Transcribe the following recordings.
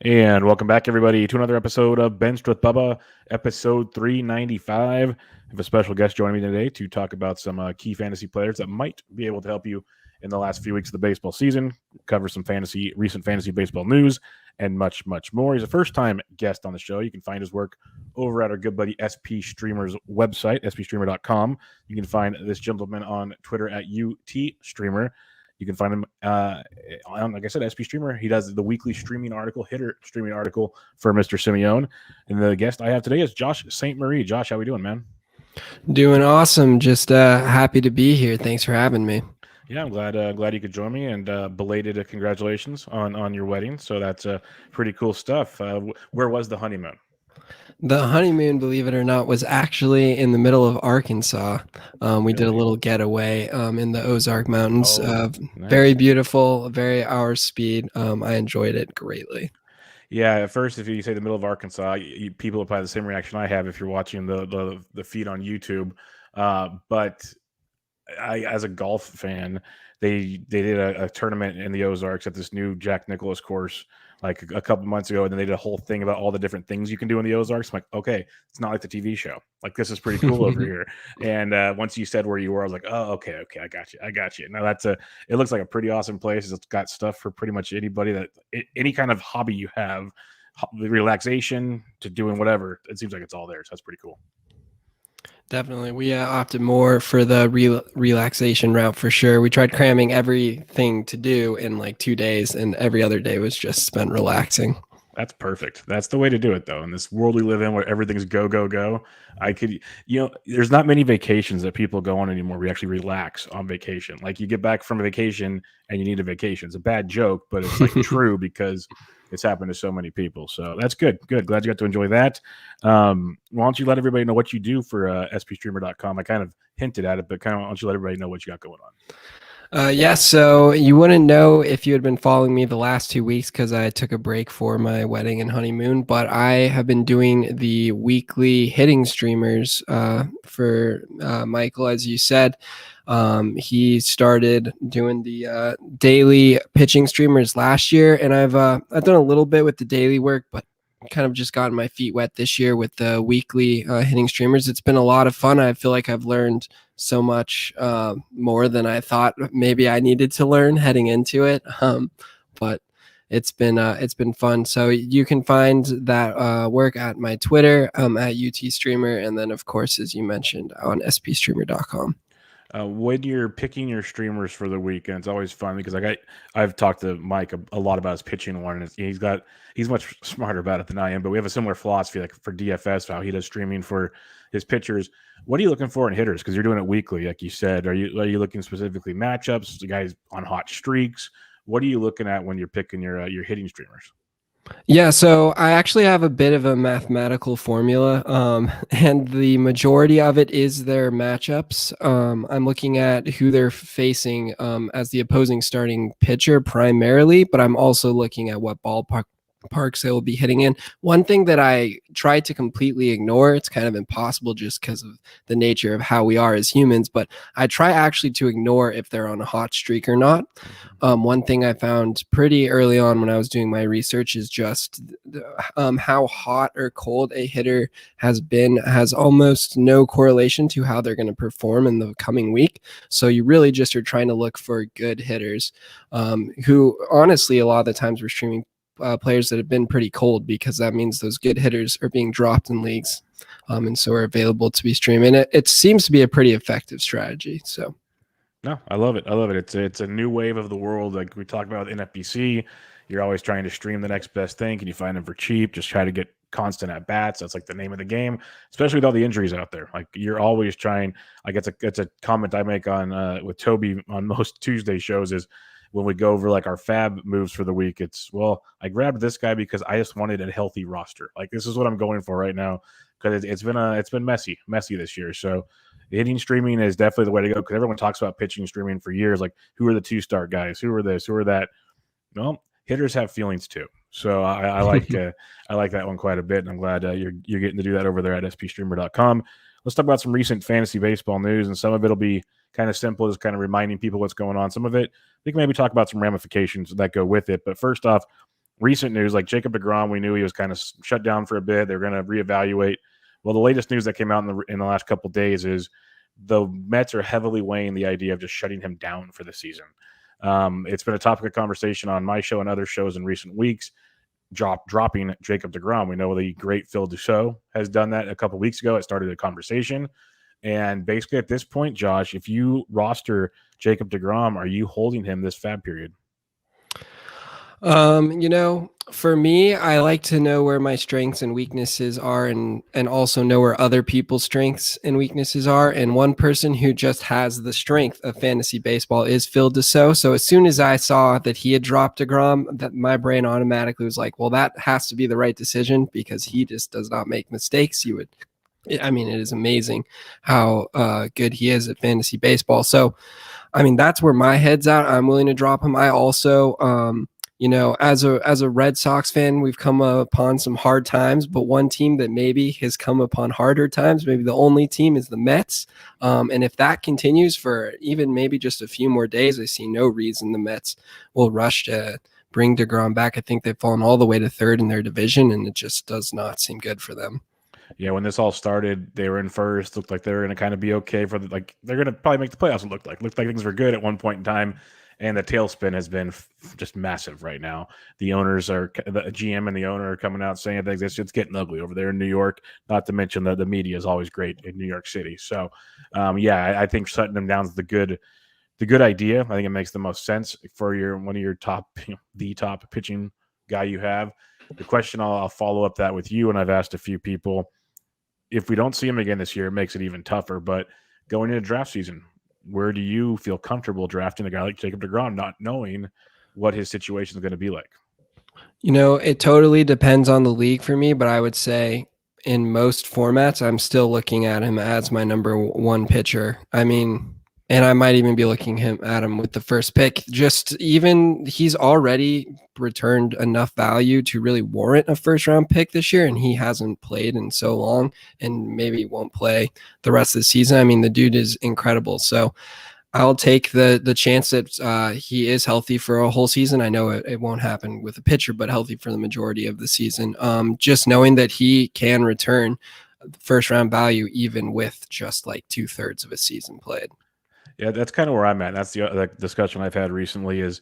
And welcome back, everybody, to another episode of Benched with Bubba, episode 395. I have a special guest joining me today to talk about some key fantasy players that might be able to help you in the last few weeks of the baseball season, cover some recent fantasy baseball news, and much, much more. He's a first-time guest on the show. You can find his work over at our good buddy SP Streamer's website, spstreamer.com. You can find this gentleman on Twitter at UTStreamer. You can find him on, like I said, SP Streamer. He does the weekly hitter streaming article for Mr. Simeone. And the guest I have today is Josh St. Marie. Josh, how we doing, man? Doing awesome. Just happy to be here. Thanks for having me. Yeah, I'm glad you could join me, and belated congratulations on your wedding. So that's pretty cool stuff. Where was the honeymoon? The honeymoon, believe it or not, was actually in the middle of Arkansas. We did a little getaway in the Ozark Mountains. Nice. Very beautiful, very hour speed. I enjoyed it greatly. Yeah, at first, if you say the middle of Arkansas, people will probably have the same reaction I have if you're watching the feed on YouTube. But I, as a golf fan, they did a tournament in the Ozarks at this new Jack Nicklaus course like a couple months ago, and then they did a whole thing about all the different things you can do in the Ozarks. I'm like, okay, it's not like the TV show. Like, this is pretty cool over here. And once you said where you were, I was like, oh, okay, I got you. Now it looks like a pretty awesome place. It's got stuff for pretty much anybody any kind of hobby you have, relaxation to doing whatever. It seems like it's all there. So that's pretty cool. Definitely. We opted more for the relaxation route for sure. We tried cramming everything to do in like 2 days, and every other day was just spent relaxing. That's perfect. That's the way to do it, though. In this world we live in where everything's go, go, go, there's not many vacations that people go on anymore. We actually relax on vacation. Like, you get back from a vacation and you need a vacation. It's a bad joke, but it's like true because it's happened to so many people. So that's good. Good. Glad you got to enjoy that. Why don't you let everybody know what you do for spstreamer.com? I kind of hinted at it, but why don't you let everybody know what you got going on? So you wouldn't know if you had been following me the last 2 weeks because I took a break for my wedding and honeymoon, but I have been doing the weekly hitting streamers for Michael, as you said. He started doing the daily pitching streamers last year, and I've done a little bit with the daily work, but kind of just gotten my feet wet this year with the weekly hitting streamers. It's been a lot of fun. I feel like I've learned so much more than I thought maybe I needed to learn heading into it. But it's been fun. So you can find that work at my Twitter at UTStreamer, and then of course, as you mentioned, on spstreamer.com. When you're picking your streamers for the week, and it's always fun because I've talked to Mike a lot about his pitching one, and he's much smarter about it than I am. But we have a similar philosophy, like for DFS, how he does streaming for his pitchers. What are you looking for in hitters? Because you're doing it weekly, like you said. Are you looking specifically matchups, the guys on hot streaks? What are you looking at when you're picking your hitting streamers? Yeah, so I actually have a bit of a mathematical formula, and the majority of it is their matchups. I'm looking at who they're facing as the opposing starting pitcher primarily, but I'm also looking at what ballparks they will be hitting in. One thing that I try to completely ignore, it's kind of impossible just because of the nature of how we are as humans, but I try actually to ignore if they're on a hot streak or not. One thing I found pretty early on when I was doing my research is just how hot or cold a hitter has been has almost no correlation to how they're going to perform in the coming week. So you really just are trying to look for good hitters who honestly a lot of the times we're streaming players that have been pretty cold, because that means those good hitters are being dropped in leagues and so are available to be streamed. And it seems to be a pretty effective strategy. So no, I love it. It's a new wave of the world. Like we talked about with NFBC, you're always trying to stream the next best thing. Can you find them for cheap? Just try to get constant at bats. That's like the name of the game, especially with all the injuries out there. Like you're always trying. Like it's a comment I make on with Toby on most Tuesday shows is when we go over like our fab moves for the week. It's, well, I grabbed this guy because I just wanted a healthy roster. Like this is what I'm going for right now because it's been messy this year. So hitting streaming is definitely the way to go because everyone talks about pitching streaming for years. Like, who are the 2-star guys? Who are this? Who are that? Well, hitters have feelings too. So I like I like that one quite a bit, and I'm glad you're getting to do that over there at spstreamer.com. Let's talk about some recent fantasy baseball news, and some of it will be kind of simple, just kind of reminding people what's going on. Some of it, we can maybe talk about some ramifications that go with it. But first off, recent news, like Jacob deGrom, we knew he was kind of shut down for a bit. They're going to reevaluate. Well, the latest news that came out in the last couple of days is the Mets are heavily weighing the idea of just shutting him down for the season. It's been a topic of conversation on my show and other shows in recent weeks. Dropping Jacob deGrom. We know the great Phil Dussault has done that a couple weeks ago. It started a conversation. And basically at this point, Josh, if you roster Jacob deGrom, are you holding him this fab period? For me, I like to know where my strengths and weaknesses are and also know where other people's strengths and weaknesses are. And one person who just has the strength of fantasy baseball is Phil Dussault. So as soon as I saw that he had dropped deGrom, that my brain automatically was like, well, that has to be the right decision because he just does not make mistakes. It is amazing how good he is at fantasy baseball. So, that's where my head's at. I'm willing to drop him. I also, as a Red Sox fan, we've come upon some hard times, but one team that maybe has come upon harder times, maybe the only team, is the Mets. And if that continues for even maybe just a few more days, I see no reason the Mets will rush to bring deGrom back. I think they've fallen all the way to third in their division, and it just does not seem good for them. Yeah, when this all started, they were in first. Looked like they were going to kind of be okay for they're going to probably make the playoffs. It looked like things were good at one point in time, and the tailspin has been just massive right now. The GM and the owner are coming out saying things. It's getting ugly over there in New York. Not to mention the media is always great in New York City. So, I think shutting them down is the good idea. I think it makes the most sense for one of your top, the top pitching guy you have. The question I'll follow up that with you, and I've asked a few people. If we don't see him again this year, it makes it even tougher. But going into draft season, where do you feel comfortable drafting a guy like Jacob deGrom, not knowing what his situation is going to be like? It totally depends on the league for me, but I would say in most formats, I'm still looking at him as my number one pitcher. And I might even be looking at him with the first pick. He's already returned enough value to really warrant a first round pick this year, and he hasn't played in so long and maybe won't play the rest of the season. The dude is incredible. So I'll take the chance that he is healthy for a whole season. I know it won't happen with a pitcher, but healthy for the majority of the season. Just knowing that he can return first round value even with just like 2/3 of a season played. Yeah, that's kind of where I'm at. That's the discussion I've had recently is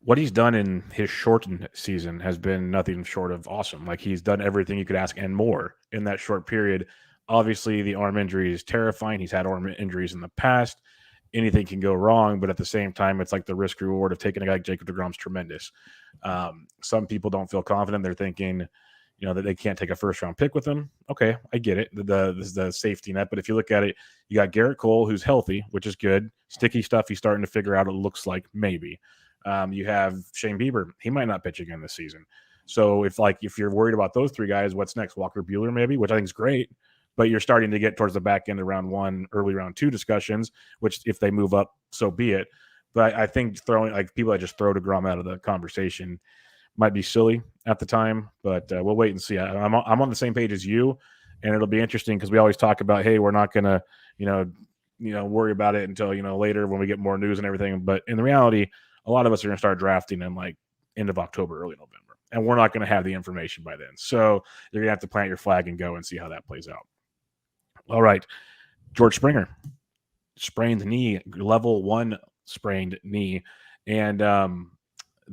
what he's done in his shortened season has been nothing short of awesome. Like, he's done everything you could ask and more in that short period. Obviously, the arm injury is terrifying. He's had arm injuries in the past. Anything can go wrong, but at the same time, it's like the risk reward of taking a guy like Jacob deGrom's tremendous. Some people don't feel confident. They're thinking, that they can't take a first round pick with him. Okay, I get it. This is the safety net. But if you look at it, you got Garrett Cole, who's healthy, which is good. Sticky stuff he's starting to figure out, it looks like, maybe. You have Shane Bieber. He might not pitch again this season. So if you're worried about those three guys, what's next? Walker Buehler, maybe, which I think is great. But you're starting to get towards the back end of round one, early round two discussions, which if they move up, so be it. But I think throwing people that just throw deGrom out of the conversation might be silly at the time, but we'll wait and see. I'm on the same page as you, and it'll be interesting because we always talk about, hey, we're not gonna, worry about it until later when we get more news and everything. But in the reality, a lot of us are gonna start drafting in like end of October, early November, and we're not gonna have the information by then. So you're gonna have to plant your flag and go and see how that plays out. All right, George Springer, sprained knee, level 1 sprained knee, and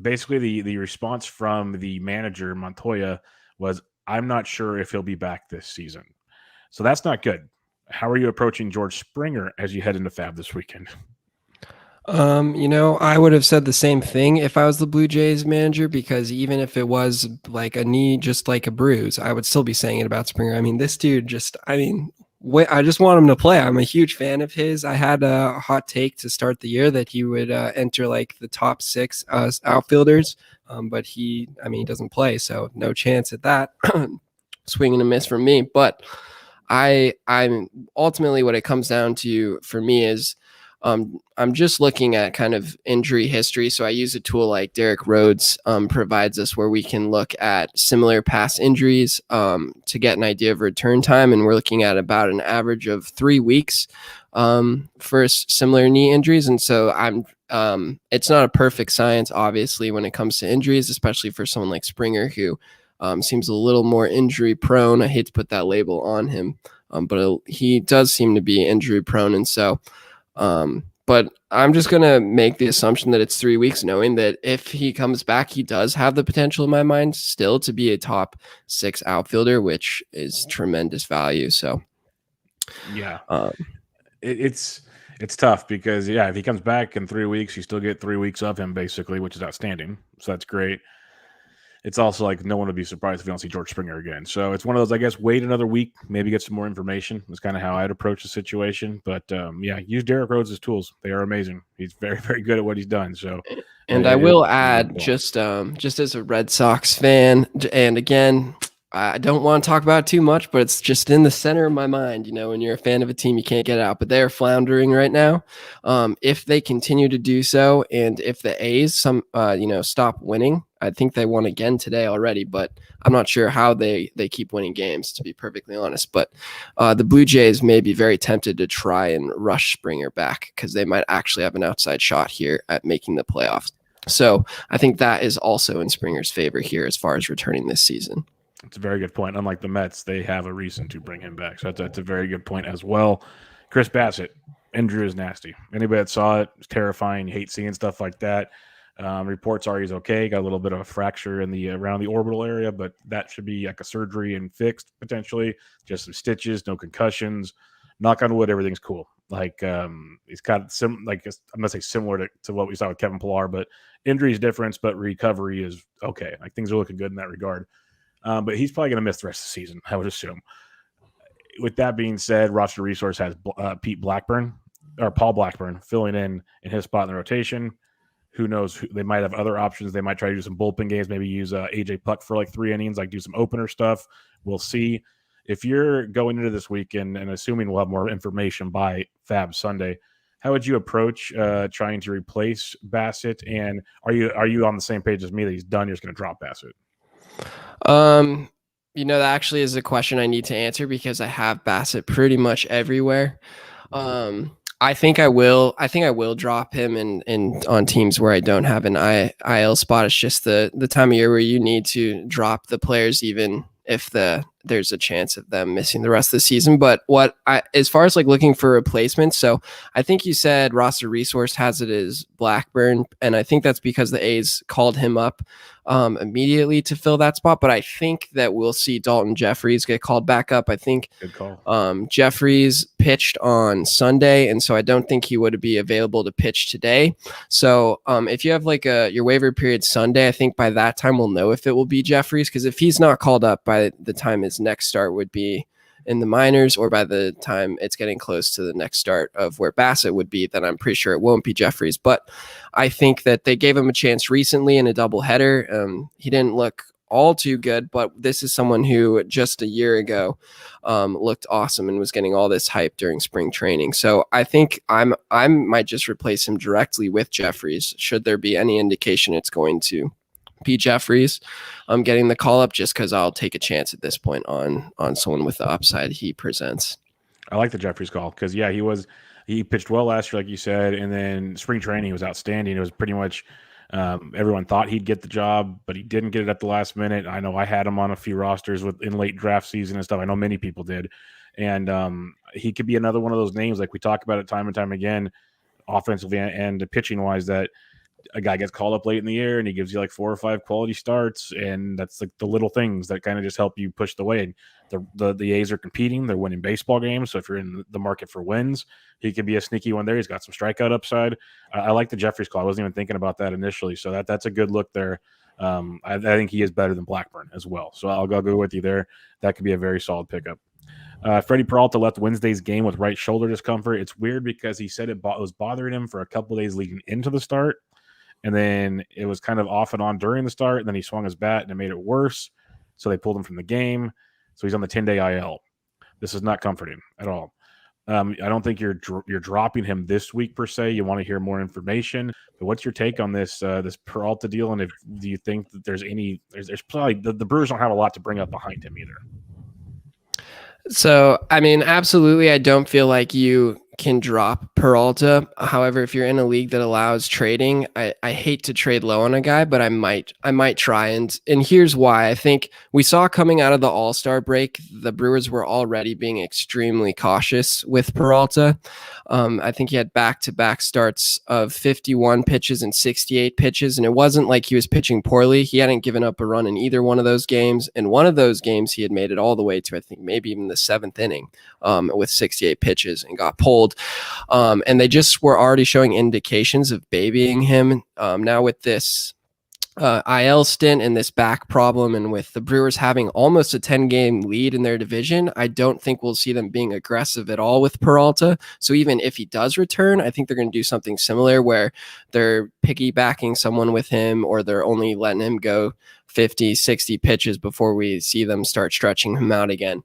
basically the response from the manager Montoya was, I'm not sure if he'll be back this season. So that's not good. How are you approaching George Springer as you head into Fab this weekend? I would have said the same thing if I was the Blue Jays manager, because even if it was like a knee, just like a bruise, I would still be saying it about Springer. this dude I just want him to play. I'm a huge fan of his. I had a hot take to start the year that he would enter like the top 6 outfielders, but he doesn't play, so no chance at that. Swing and a miss from me. But I'm ultimately what it comes down to for me is I'm just looking at kind of injury history. So I use a tool like Derek Rhodes provides us, where we can look at similar past injuries to get an idea of return time. And we're looking at about an average of 3 weeks for similar knee injuries. And so it's not a perfect science, obviously, when it comes to injuries, especially for someone like Springer, who seems a little more injury prone. I hate to put that label on him, but he does seem to be injury prone. And so, but I'm just going to make the assumption that it's 3 weeks, knowing that if he comes back, he does have the potential in my mind still to be a top 6 outfielder, which is tremendous value. So, yeah, it's tough because, if he comes back in 3 weeks, you still get 3 weeks of him basically, which is outstanding. So that's great. It's also like no one would be surprised if we don't see George Springer again. So it's one of those, I guess, wait another week, maybe get some more information. That's kind of how I'd approach the situation. But use Derek Rhodes as tools. They are amazing. He's very, very good at what he's done. So, and I will add, just as a Red Sox fan, and again, I don't want to talk about it too much, but it's just in the center of my mind. When you're a fan of a team, you can't get it out, but they're floundering right now. If they continue to do so, and if the A's stop winning, I think they won again today already, but I'm not sure how they keep winning games, to be perfectly honest. But the Blue Jays may be very tempted to try and rush Springer back because they might actually have an outside shot here at making the playoffs. So I think that is also in Springer's favor here as far as returning this season. It's a very good point. Unlike the Mets, they have a reason to bring him back. So that's a very good point as well. Chris Bassitt, injury is nasty. Anybody that saw it, it's terrifying. You hate seeing stuff like that. Reports are he's okay. Got a little bit of a fracture in the around the orbital area, but that should be like a surgery and fixed potentially. Just some stitches, no concussions. Knock on wood, everything's cool. Like he's got I'm gonna say similar to what we saw with Kevin Pillar, but injury is different, but recovery is okay. Like things are looking good in that regard. But he's probably going to miss the rest of the season, I would assume. With that being said, roster resource has Paul Blackburn filling in his spot in the rotation. Who knows? They might have other options. They might try to do some bullpen games, maybe use AJ Puck for like 3 innings, like do some opener stuff. We'll see. If you're going into this weekend and assuming we'll have more information by Fab Sunday, how would you approach trying to replace Bassitt? And are you on the same page as me that he's done? You're just going to drop Bassitt? That actually is a question I need to answer because I have Bassitt pretty much everywhere. I think I will drop him in on teams where I don't have an IL spot. It's just the time of year where you need to drop the players even if there's a chance of them missing the rest of the season. But as far as like looking for replacements, so I think you said roster resource has it as Blackburn, and I think that's because the A's called him up immediately to fill that spot. But I think that we'll see Daulton Jeffries get called back up. I think good call. Jeffries pitched on Sunday, and so I don't think he would be available to pitch today. So if you have like your waiver period Sunday, I think by that time we'll know if it will be Jeffries, because if he's not called up by the time his next start would be in the minors, or by the time it's getting close to the next start of where Bassitt would be, then I'm pretty sure it won't be Jeffries. But I think that they gave him a chance recently in a doubleheader. He didn't look all too good, but this is someone who just a year ago looked awesome and was getting all this hype during spring training. So I think I might just replace him directly with Jeffries should there be any indication it's going to be Jeffries. I'm getting the call up just because I'll take a chance at this point on someone with the upside he presents. I like the Jeffries call because he pitched well last year, like you said, and then spring training was outstanding. It was pretty much everyone thought he'd get the job, but he didn't get it at the last minute. I know I had him on a few rosters in late draft season and stuff. I know many people did, and he could be another one of those names like we talk about it time and time again, offensively and pitching wise, that a guy gets called up late in the year and he gives you like 4 or 5 quality starts, and that's like the little things that kind of just help you push the way. The A's are competing, they're winning baseball games, so if you're in the market for wins, he could be a sneaky one there. He's got some strikeout upside. I like the Jeffries call. I wasn't even thinking about that initially, so that's a good look there. I think he is better than Blackburn as well, so I'll go with you there. That could be a very solid pickup. Freddy Peralta left Wednesday's game with right shoulder discomfort. It's weird because he said it was bothering him for a couple days leading into the start, and then it was kind of off and on during the start, and then he swung his bat and it made it worse, so they pulled him from the game. So he's on the 10-day IL. This is not comforting at all. I don't think you're dropping him this week per se. You want to hear more information. But what's your take on this Peralta deal? And do you think that there's probably the Brewers don't have a lot to bring up behind him either? So, I mean, absolutely. I don't feel like you can drop Peralta. However, if you're in a league that allows trading, I hate to trade low on a guy, but I might try. And here's why. I think we saw coming out of the All-Star break, the Brewers were already being extremely cautious with Peralta. I think he had back-to-back starts of 51 pitches and 68 pitches, and it wasn't like he was pitching poorly. He hadn't given up a run in either one of those games. In one of those games, he had made it all the way to, I think, maybe even the 7th inning with 68 pitches and got pulled. And they just were already showing indications of babying him. Now with this IL stint and this back problem, and with the Brewers having almost a 10-game lead in their division, I don't think we'll see them being aggressive at all with Peralta. So even if he does return, I think they're going to do something similar where they're piggybacking someone with him, or they're only letting him go 50, 60 pitches before we see them start stretching him out again.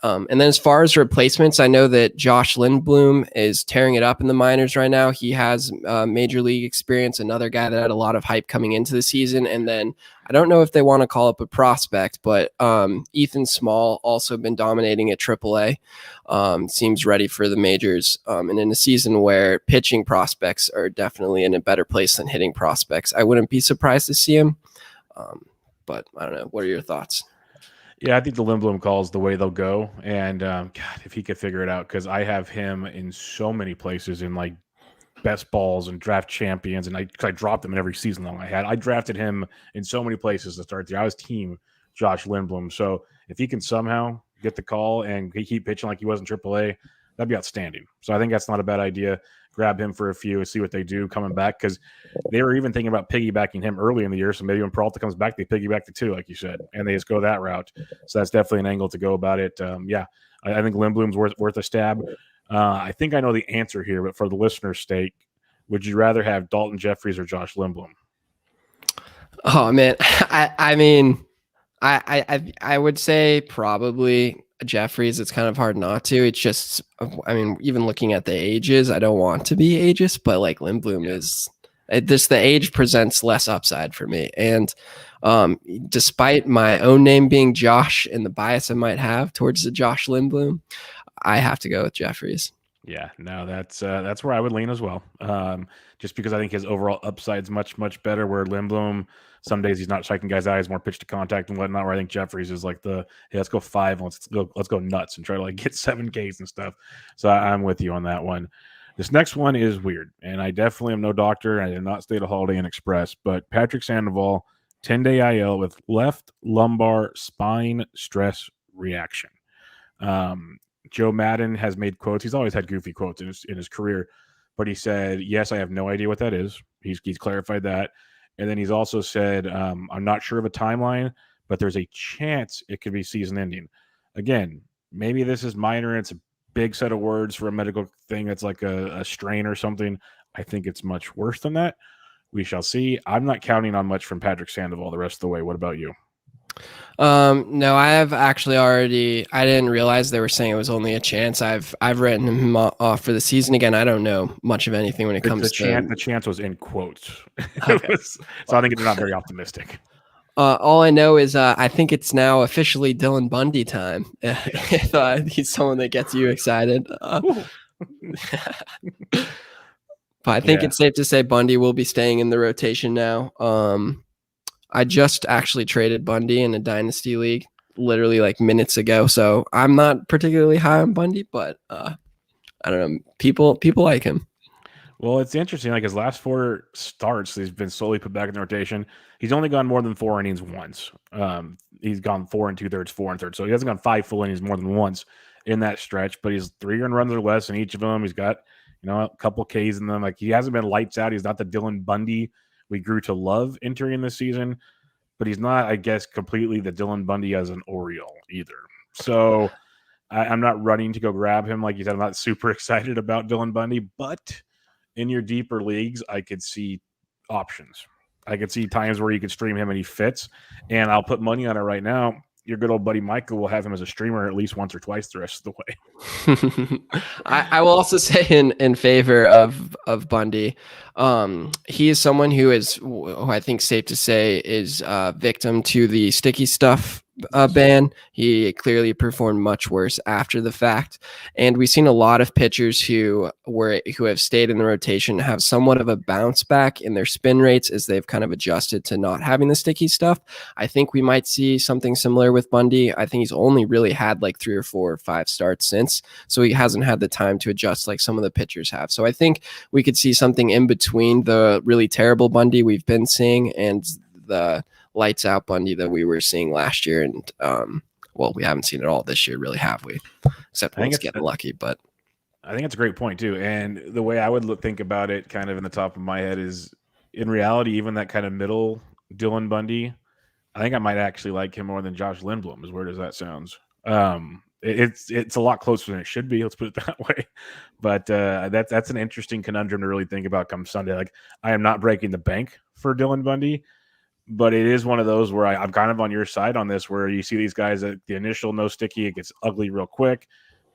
And then as far as replacements, I know that Josh Lindblom is tearing it up in the minors right now. He has major league experience, another guy that had a lot of hype coming into the season. And then I don't know if they want to call up a prospect, but Ethan Small also been dominating at AAA. Seems ready for the majors. And in a season where pitching prospects are definitely in a better place than hitting prospects, I wouldn't be surprised to see him. But I don't know. What are your thoughts? Yeah, I think the Lindblom call is the way they'll go. And God, if he could figure it out, because I have him in so many places in like best balls and draft champions, and I dropped him in every season long I had. I drafted him in so many places to start the year. I was team Josh Lindblom. So if he can somehow get the call and he keep pitching like he was in AAA, that'd be outstanding. So I think that's not a bad idea. Grab him for a few and see what they do coming back, because they were even thinking about piggybacking him early in the year. So maybe when Peralta comes back, they piggyback the two, like you said, and they just go that route. So that's definitely an angle to go about it. Yeah, I think Lindblom's worth a stab. I think I know the answer here, but for the listener's sake, would you rather have Daulton Jeffries or Josh Lindblom? Oh man, I mean, I would say probably Jeffries. It's kind of hard not to. It's just, I mean, even looking at the ages, I don't want to be ageist, but like Lindblom is just, the age presents less upside for me. And despite my own name being Josh and the bias I might have towards the Josh Lindblom, I have to go with Jeffries. Yeah, no, that's where I would lean as well. Just because I think his overall upside is much, much better. Where Lindblom, some days he's not striking guys' eyes, more pitch to contact and whatnot. Where I think Jeffries is like hey, let's go 5, and let's go nuts and try to like get 7 Ks and stuff. So I'm with you on that one. This next one is weird, and I definitely am no doctor. And I did not stay at a Holiday Inn Express, but Patrick Sandoval, 10-day IL with left lumbar spine stress reaction. Joe Madden has made quotes. He's always had goofy quotes in his career, but he said, yes, I have no idea what that is. He's clarified that. And then he's also said, I'm not sure of a timeline, but there's a chance it could be season ending. Again, maybe this is minor. It's a big set of words for a medical thing that's like a strain or something. I think it's much worse than that. We shall see. I'm not counting on much from Patrick Sandoval the rest of the way. What about you? No, I have actually already. I didn't realize they were saying it was only a chance. I've written him off for the season. Again, I don't know much of anything when it comes to the chance was in quotes. Okay. So I think it's not very optimistic. All I know is I think it's now officially Dylan Bundy time. If he's someone that gets you excited. But I think it's safe to say Bundy will be staying in the rotation now. I just actually traded Bundy in a dynasty league literally like minutes ago. So I'm not particularly high on Bundy, but I don't know. People like him. Well, it's interesting. Like his last 4 starts, he's been slowly put back in the rotation. He's only gone more than 4 innings once. He's gone 4 2/3, 4 1/3. So he hasn't gone 5 full innings more than once in that stretch, but he's 3 earned runs or less in each of them. He's got, a couple Ks in them. Like he hasn't been lights out. He's not the Dylan Bundy we grew to love entering this season, but he's not, I guess, completely the Dylan Bundy as an Oriole either. So I'm not running to go grab him. Like you said, I'm not super excited about Dylan Bundy, but in your deeper leagues, I could see options. I could see times where you could stream him and he fits, and I'll put money on it right now. Your good old buddy Michael will have him as a streamer at least once or twice the rest of the way. I will also say in favor of Bundy, he is someone who I think safe to say is victim to the sticky stuff ban. He clearly performed much worse after the fact, and we've seen a lot of pitchers who have stayed in the rotation have somewhat of a bounce back in their spin rates as they've kind of adjusted to not having the sticky stuff. I think we might see something similar with Bundy. I think he's only really had like 3 or 4 or 5 starts since, so he hasn't had the time to adjust like some of the pitchers have. So I think we could see something in between the really terrible Bundy we've been seeing and the lights out Bundy that we were seeing last year. And we haven't seen it all this year, really, have we? Except when it's getting lucky. But I think it's a great point too. And the way I would think about it kind of in the top of my head is, in reality, even that kind of middle Dylan Bundy, I think I might actually like him more than Josh Lindblom, as weird as that sounds. It's a lot closer than it should be. Let's put it that way. But that's an interesting conundrum to really think about come Sunday. Like, I am not breaking the bank for Dylan Bundy, but it is one of those where I'm kind of on your side on this, where you see these guys at the initial no sticky, it gets ugly real quick.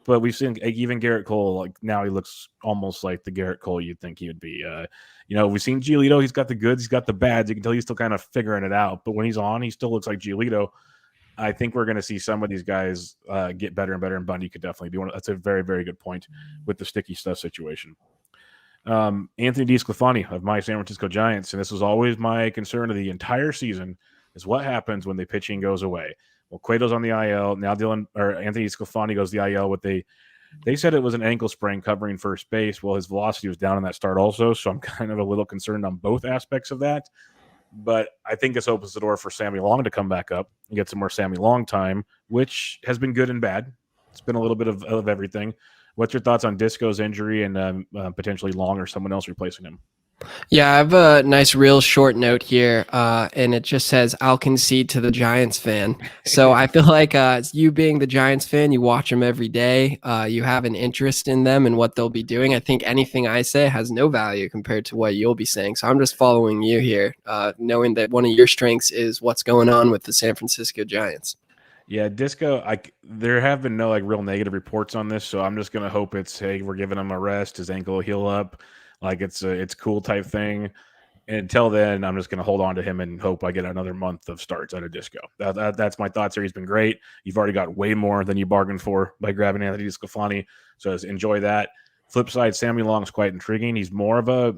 But we've seen even Garrett Cole, like now he looks almost like the Garrett Cole you'd think he would be. We've seen Giolito. He's got the goods, he's got the bads. You can tell he's still kind of figuring it out. But when he's on, he still looks like Giolito. I think we're going to see some of these guys get better and better, and Bundy could definitely be one. That's a very, very good point with the sticky stuff situation. Anthony DeSclafani of my San Francisco Giants, and this was always my concern of the entire season, is what happens when the pitching goes away. Well, Cueto's on the IL. Now Anthony DeSclafani goes to the IL. They said it was an ankle sprain covering first base. Well, his velocity was down in that start also, so I'm kind of a little concerned on both aspects of that. But I think this opens the door for Sammy Long to come back up and get some more Sammy Long time, which has been good and bad. It's been a little bit of everything. What's your thoughts on Disco's injury and potentially Long or someone else replacing him? Yeah, I have a nice, real short note here, and it just says, "I'll concede to the Giants fan." So I feel like you being the Giants fan, you watch them every day. You have an interest in them and what they'll be doing. I think anything I say has no value compared to what you'll be saying. So I'm just following you here, knowing that one of your strengths is what's going on with the San Francisco Giants. Yeah, Disco, there have been no real negative reports on this, so I'm just going to hope it's, hey, we're giving him a rest, his ankle will heal up. Like it's cool type thing. And until then, I'm just going to hold on to him and hope I get another month of starts out of Disco. That's my thoughts here. He's been great. You've already got way more than you bargained for by grabbing Anthony DeSclafani. So just enjoy that. Flip side, Sammy Long's quite intriguing. He's more of a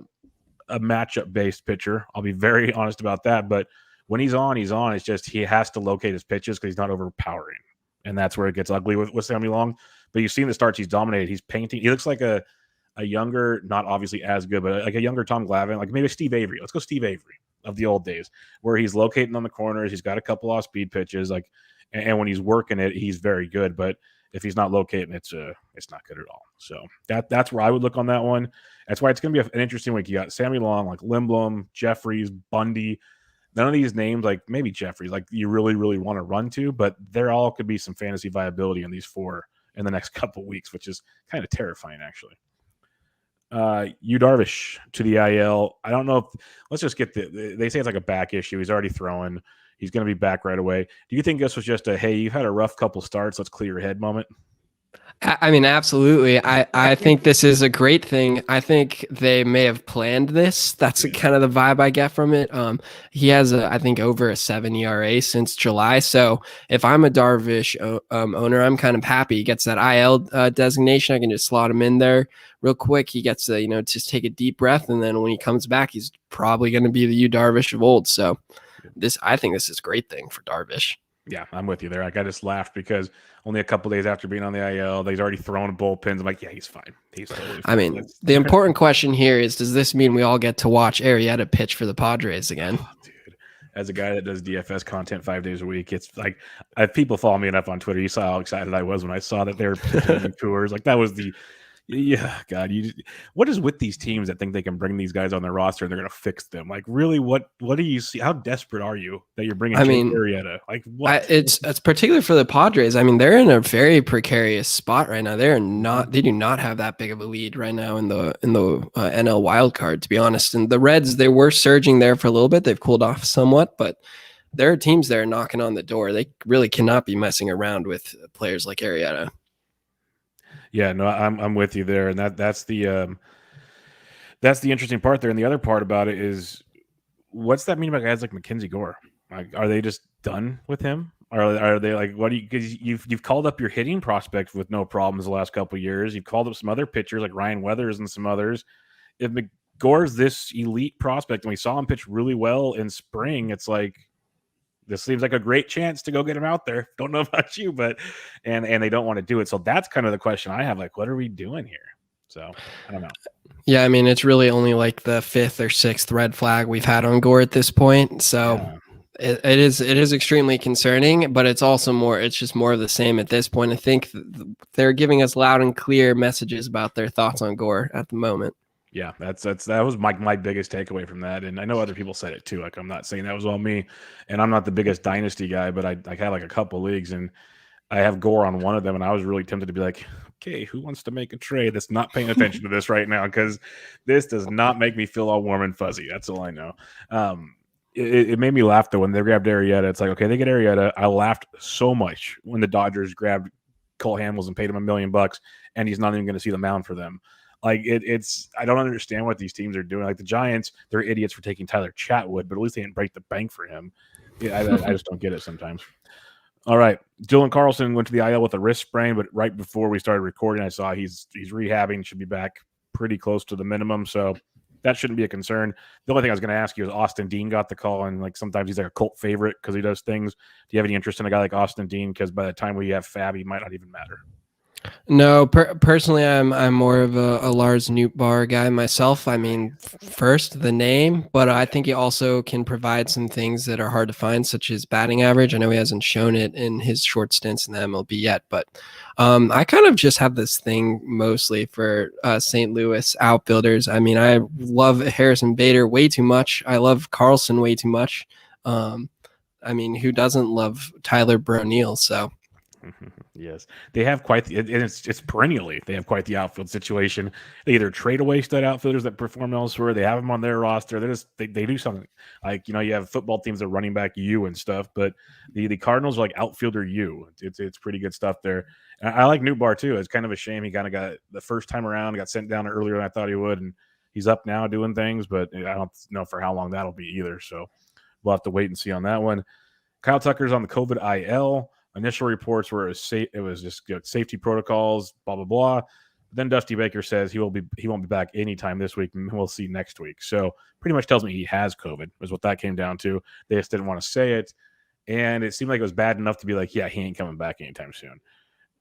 matchup-based pitcher. I'll be very honest about that. But when he's on, he's on. It's just he has to locate his pitches because he's not overpowering. And that's where it gets ugly with Sammy Long. But you've seen the starts he's dominated. He's painting. He looks like a younger, not obviously as good, but like a younger Tom Glavine, like maybe Steve Avery. Let's go Steve Avery of the old days, where he's locating on the corners. He's got a couple off speed pitches, and when he's working it, he's very good. But if he's not locating, it's not good at all. So that's where I would look on that one. That's why it's going to be an interesting week. You got Sammy Long, like Lindblom, Jeffries, Bundy. None of these names, like maybe Jeffries, like you really, really want to run to, but there all could be some fantasy viability in these 4 in the next couple weeks, which is kind of terrifying, actually. Darvish to the IL. I don't know if let's just get they say it's like a back issue. He's already throwing. He's going to be back right away. Do you think this was just a, hey, you've had a rough couple starts, let's clear your head moment? I mean, absolutely. I think this is a great thing. I think they may have planned this. That's kind of the vibe I get from it. He has, I think, over a 7 ERA since July. So if I'm a Darvish owner, I'm kind of happy. He gets that IL designation. I can just slot him in there real quick. He gets to, just take a deep breath. And then when he comes back, he's probably going to be the Darvish of old. So I think this is a great thing for Darvish. Yeah, I'm with you there. I just laughed because only a couple days after being on the IL, he's already thrown bullpens. I'm like, yeah, he's fine. He's totally fine. I mean, the important question here is, does this mean we all get to watch Arrieta pitch for the Padres again? Oh, dude, as a guy that does DFS content 5 days a week, it's like if people follow me enough on Twitter, you saw how excited I was when I saw that they were pitching tours. Like that was God, what is with these teams that think they can bring these guys on their roster and they're going to fix them? Like, really, what do you see? How desperate are you that you're bringing Arrieta? Like, what? It's particularly for the Padres. I mean, they're in a very precarious spot right now. They do not have that big of a lead right now in the NL wild card, to be honest. And the Reds, they were surging there for a little bit. They've cooled off somewhat, but there are teams that are knocking on the door. They really cannot be messing around with players like Arrieta. Yeah, no, I'm with you there, and that's the interesting part there. And the other part about it is, what's that mean about guys like Mackenzie Gore? Like, are they just done with him? Are they like, what do you, because you've called up your hitting prospect with no problems the last couple of years. You've called up some other pitchers like Ryan Weathers and some others. If McGore's this elite prospect and we saw him pitch really well in spring, it's like, this seems like a great chance to go get him out there. Don't know about you, but and they don't want to do it. So that's kind of the question I have. Like, what are we doing here? So I don't know. Yeah, I mean, it's really only like the 5th or 6th red flag we've had on Gore at this point. So it is extremely concerning, but it's also it's just more of the same at this point. I think they're giving us loud and clear messages about their thoughts on Gore at the moment. Yeah, that was my biggest takeaway from that. And I know other people said it too. Like, I'm not saying that was all me, and I'm not the biggest dynasty guy, but I had like a couple leagues and I have Gore on one of them, and I was really tempted to be like, okay, who wants to make a trade that's not paying attention to this right now? Because this does not make me feel all warm and fuzzy. That's all I know. It made me laugh though when they grabbed Arrieta. It's like, okay, they get Arrieta. I laughed so much when the Dodgers grabbed Cole Hamels and paid him $1 million, and he's not even going to see the mound for them. Like, it's I don't understand what these teams are doing. Like the Giants, they're idiots for taking Tyler Chatwood, but at least they didn't break the bank for him. Yeah, I just don't get it sometimes. All right, Dylan Carlson went to the IL with a wrist sprain, but right before we started recording, I saw he's rehabbing, should be back pretty close to the minimum, so that shouldn't be a concern. The only thing I was going to ask you is Austin Dean got the call, and like sometimes he's like a cult favorite because he does things. Do you have any interest in a guy like Austin Dean? Because by the time we have Fab, he might not even matter. No, personally, I'm more of a Lars Nootbaar guy myself. I mean, first the name, but I think he also can provide some things that are hard to find, such as batting average. I know he hasn't shown it in his short stints in the MLB yet, but I kind of just have this thing mostly for St. Louis outfielders. I mean, I love Harrison Bader way too much. I love Carlson way too much. I mean, who doesn't love Tyler Broneal? So. Yes, they have quite the, and it's perennially they have quite the outfield situation. They either trade away stud outfielders that perform elsewhere, they have them on their roster. They do something like, you have football teams that are running back you and stuff, but the Cardinals are like outfielder you. It's pretty good stuff there. And I like Nootbaar too. It's kind of a shame he kind of got the first time around, got sent down earlier than I thought he would, and he's up now doing things, but I don't know for how long that'll be either. So we'll have to wait and see on that one. Kyle Tucker's on the COVID IL. Initial reports were it was just safety protocols, blah blah blah. Then Dusty Baker says he won't be back anytime this week, and we'll see next week. So pretty much tells me he has COVID, is what that came down to. They just didn't want to say it, and it seemed like it was bad enough to be like, yeah, he ain't coming back anytime soon.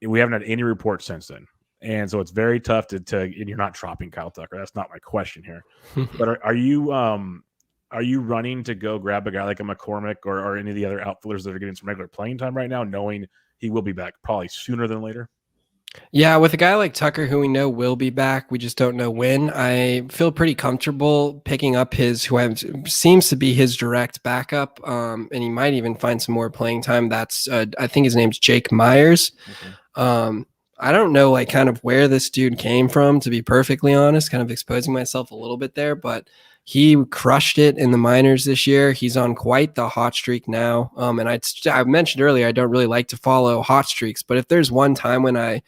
We haven't had any reports since then, and so it's very tough to. And you're not dropping Kyle Tucker. That's not my question here. But are you running to go grab a guy like a McCormick or any of the other outfielders that are getting some regular playing time right now, knowing he will be back probably sooner than later? Yeah, with a guy like Tucker, who we know will be back, we just don't know when. I feel pretty comfortable picking up seems to be his direct backup, and he might even find some more playing time. That's I think his name's Jake Myers. Okay. I don't know like kind of where this dude came from, to be perfectly honest, kind of exposing myself a little bit there, but he crushed it in the minors this year. He's on quite the hot streak now. And I mentioned earlier, I don't really like to follow hot streaks, but if there's one time when I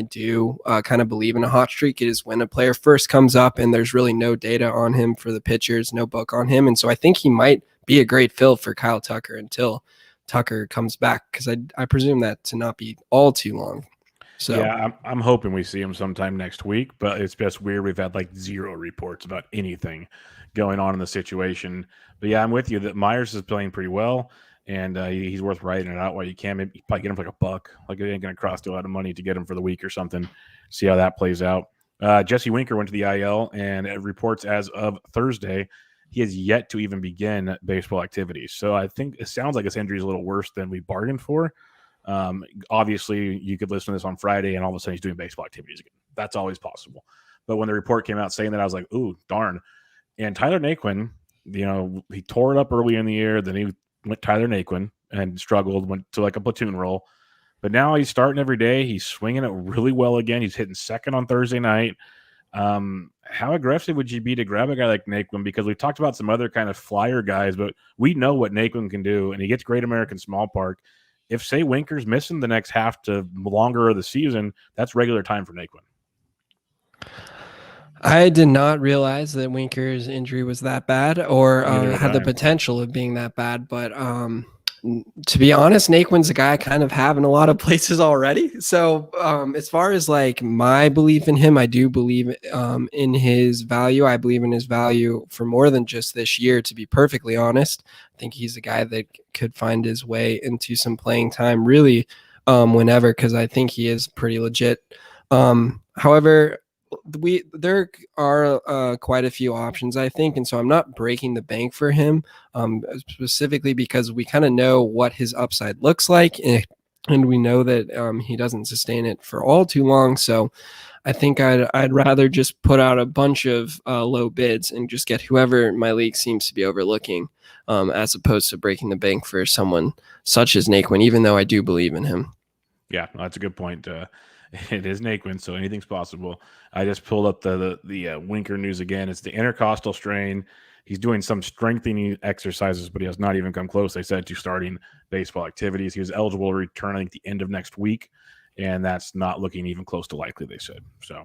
do kind of believe in a hot streak, it is when a player first comes up and there's really no data on him for the pitchers, no book on him. And so I think he might be a great fill for Kyle Tucker until Tucker comes back, because I presume that to not be all too long. So yeah, I'm hoping we see him sometime next week, but it's just weird. We've had like zero reports about anything going on in the situation. But yeah, I'm with you that Myers is playing pretty well, and he's worth writing it out while you can. Maybe you probably get him for like $1. Like, it ain't going to cost you a lot of money to get him for the week or something. See how that plays out. Jesse Winker went to the IL, and it reports as of Thursday, he has yet to even begin baseball activities. So I think it sounds like his injury is a little worse than we bargained for. Obviously, you could listen to this on Friday, and all of a sudden he's doing baseball activities again. That's always possible. But when the report came out saying that, I was like, ooh, darn. And Tyler Naquin, he tore it up early in the year. Then he went Tyler Naquin and struggled, went to like a platoon role. But now he's starting every day. He's swinging it really well again. He's hitting second on Thursday night. How aggressive would you be to grab a guy like Naquin? Because we've talked about some other kind of flyer guys, but we know what Naquin can do, and he gets Great American Small Park. If, say, Winker's missing the next half to longer of the season, that's regular time for Naquin. I did not realize that Winker's injury was that bad, or had the potential of being that bad. But To be honest, Naquin's a guy I kind of have in a lot of places already. So as far as like my belief in him, I do believe in his value. I believe in his value for more than just this year, to be perfectly honest. I think he's a guy that could find his way into some playing time really whenever, because I think he is pretty legit. However, there are quite a few options, I think, and so I'm not breaking the bank for him, specifically because we kind of know what his upside looks like, and we know that he doesn't sustain it for all too long. So I think I'd rather just put out a bunch of low bids and just get whoever my league seems to be overlooking, as opposed to breaking the bank for someone such as Naquin, even though I do believe in him. Yeah, that's a good point. It is Naquin, so anything's possible. I just pulled up the Winker news again. It's the intercostal strain. He's doing some strengthening exercises, but he has not even come close, they said, to starting baseball activities. He was eligible to return, I think, the end of next week, and that's not looking even close to likely, they said. So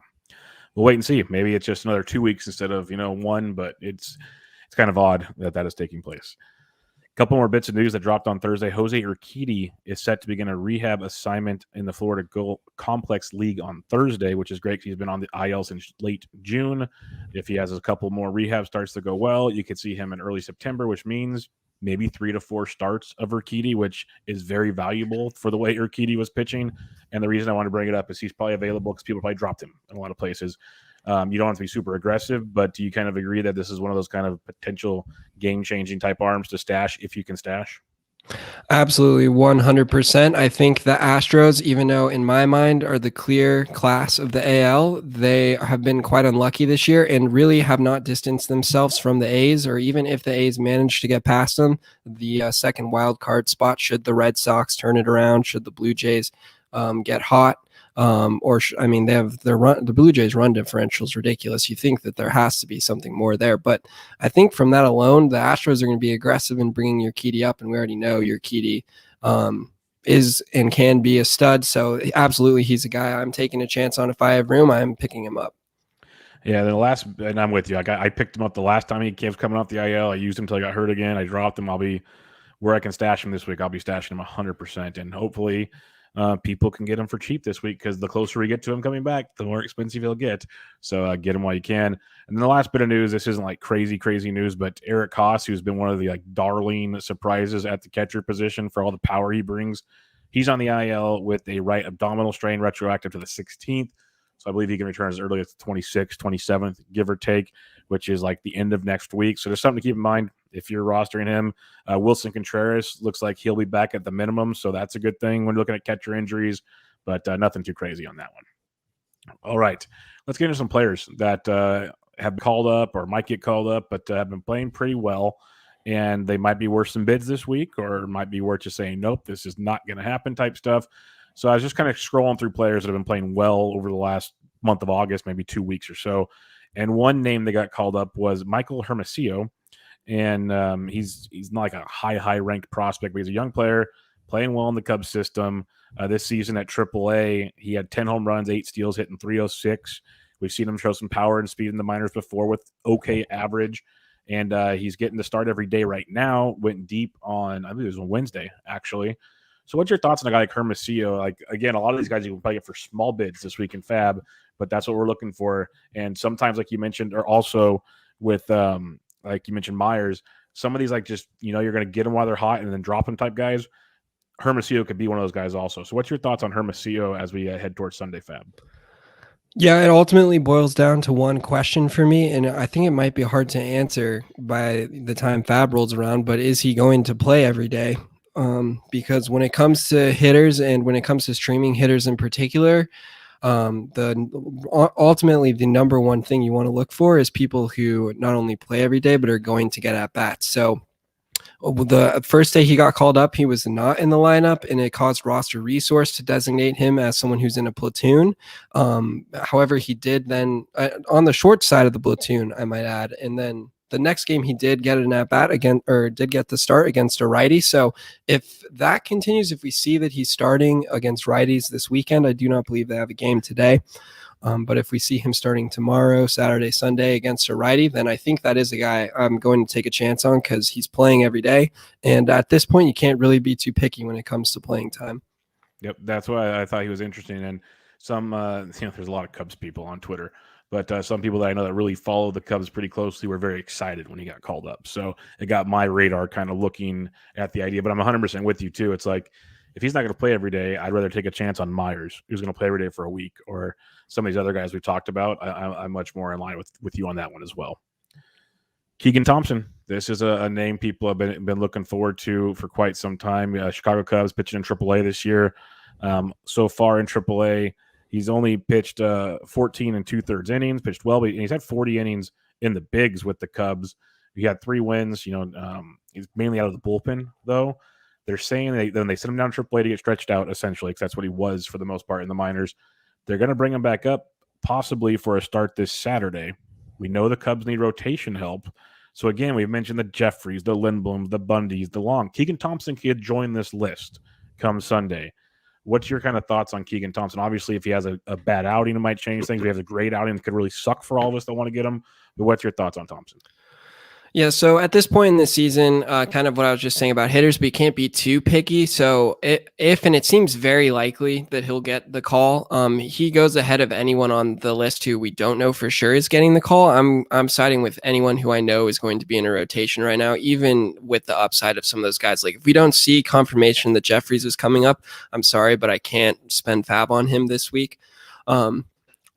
we'll wait and see. Maybe it's just another 2 weeks instead of 1, but it's kind of odd that is taking place. Couple more bits of news that dropped on Thursday. Jose Urquidy is set to begin a rehab assignment in the Florida Complex League on Thursday, which is great because he's been on the IL since late June. If he has a couple more rehab starts to go well, you could see him in early September, which means maybe 3 to 4 starts of Urquidy, which is very valuable for the way Urquidy was pitching. And the reason I want to bring it up is he's probably available because people probably dropped him in a lot of places. You don't have to be super aggressive, but do you kind of agree that this is one of those kind of potential game-changing type arms to stash if you can stash? Absolutely, 100%. I think the Astros, even though in my mind are the clear class of the AL, they have been quite unlucky this year and really have not distanced themselves from the A's, or even if the A's manage to get past them, the second wild card spot, should the Red Sox turn it around, should the Blue Jays get hot. They have the Blue Jays run differential is ridiculous. You think that there has to be something more there, but I think from that alone, the Astros are going to be aggressive in bringing Urquidy up, and we already know Urquidy is and can be a stud. So absolutely, he's a guy I'm taking a chance on. If I have room, I'm picking him up. Yeah, and I'm with you. I picked him up the last time he was coming off the IL. I used him until I got hurt again. I dropped him. I'll be where I can stash him this week. I'll be stashing him 100%, and hopefully people can get him for cheap this week, because the closer we get to him coming back, the more expensive he'll get. So get him while you can. And then the last bit of news, this isn't like crazy news, but Eric Koss, who's been one of the darling surprises at the catcher position for all the power he brings, he's on the IL with a right abdominal strain, retroactive to the 16th. So I believe he can return as early as the 26th, 27th, give or take, which is like the end of next week. So there's something to keep in mind if you're rostering him. Wilson Contreras looks like he'll be back at the minimum, so that's a good thing when looking at catcher injuries, but nothing too crazy on that one. All right, let's get into some players that have been called up or might get called up, but have been playing pretty well, and they might be worth some bids this week, or might be worth just saying, nope, this is not going to happen type stuff. So I was just kind of scrolling through players that have been playing well over the last month of August, maybe 2 weeks or so. And one name that got called up was Michael Hermosillo. And he's not like a high ranked prospect, but he's a young player playing well in the Cubs system. This season at AAA, he had 10 home runs, 8 steals, hitting 306. We've seen him show some power and speed in the minors before with okay average. And he's getting to start every day right now. Went deep on, I believe it was on Wednesday, actually. So what's your thoughts on a guy like Hermosillo? Like, again, a lot of these guys you can probably get for small bids this week in Fab, but that's what we're looking for. And sometimes, like you mentioned, or also with, like you mentioned, Myers, some of these, like, just, you're going to get them while they're hot and then drop them type guys. Hermosillo could be one of those guys also. So what's your thoughts on Hermosillo as we head towards Sunday Fab? Yeah, it ultimately boils down to one question for me, and I think it might be hard to answer by the time Fab rolls around, but is he going to play every day? Because when it comes to hitters and when it comes to streaming hitters in particular, ultimately the number one thing you want to look for is people who not only play every day but are going to get at bats. So the first day he got called up, he was not in the lineup, and it caused roster resource to designate him as someone who's in a platoon. However, he did then on the short side of the platoon, I might add, and then the next game he did get an at-bat again, or did get the start against a righty. So if that continues, if we see that he's starting against righties this weekend, I do not believe they have a game today. But if we see him starting tomorrow, Saturday, Sunday against a righty, then I think that is a guy I'm going to take a chance on because he's playing every day. And at this point, you can't really be too picky when it comes to playing time. Yep, that's why I thought he was interesting. And some, there's a lot of Cubs people on Twitter, but some people that I know that really follow the Cubs pretty closely were very excited when he got called up. So it got my radar kind of looking at the idea. But I'm 100% with you too. It's like if he's not going to play every day, I'd rather take a chance on Myers, who's going to play every day for a week, or some of these other guys we've talked about. I'm much more in line with you on that one as well. Keegan Thompson. This is a name people have been looking forward to for quite some time. Chicago Cubs pitching in AAA this year. So far in AAA, he's only pitched 14 and 2/3 innings, pitched well, but he's had 40 innings in the bigs with the Cubs. He had 3 wins. He's mainly out of the bullpen, though. They're saying then they sent him down to AAA to get stretched out, essentially, because that's what he was for the most part in the minors. They're going to bring him back up, possibly for a start this Saturday. We know the Cubs need rotation help. So, again, we've mentioned the Jeffries, the Lindbloms, the Bundys, the Long. Keegan Thompson could join this list come Sunday. What's your kind of thoughts on Keegan Thompson? Obviously, if he has a bad outing, it might change things. If he has a great outing, it could really suck for all of us that want to get him. But what's your thoughts on Thompson? Yeah, so at this point in the season, kind of what I was just saying about hitters, but you can't be too picky. So if and it seems very likely that he'll get the call, he goes ahead of anyone on the list who we don't know for sure is getting the call. I'm siding with anyone who I know is going to be in a rotation right now, even with the upside of some of those guys. Like if we don't see confirmation that Jeffries is coming up, I'm sorry, but I can't spend fab on him this week.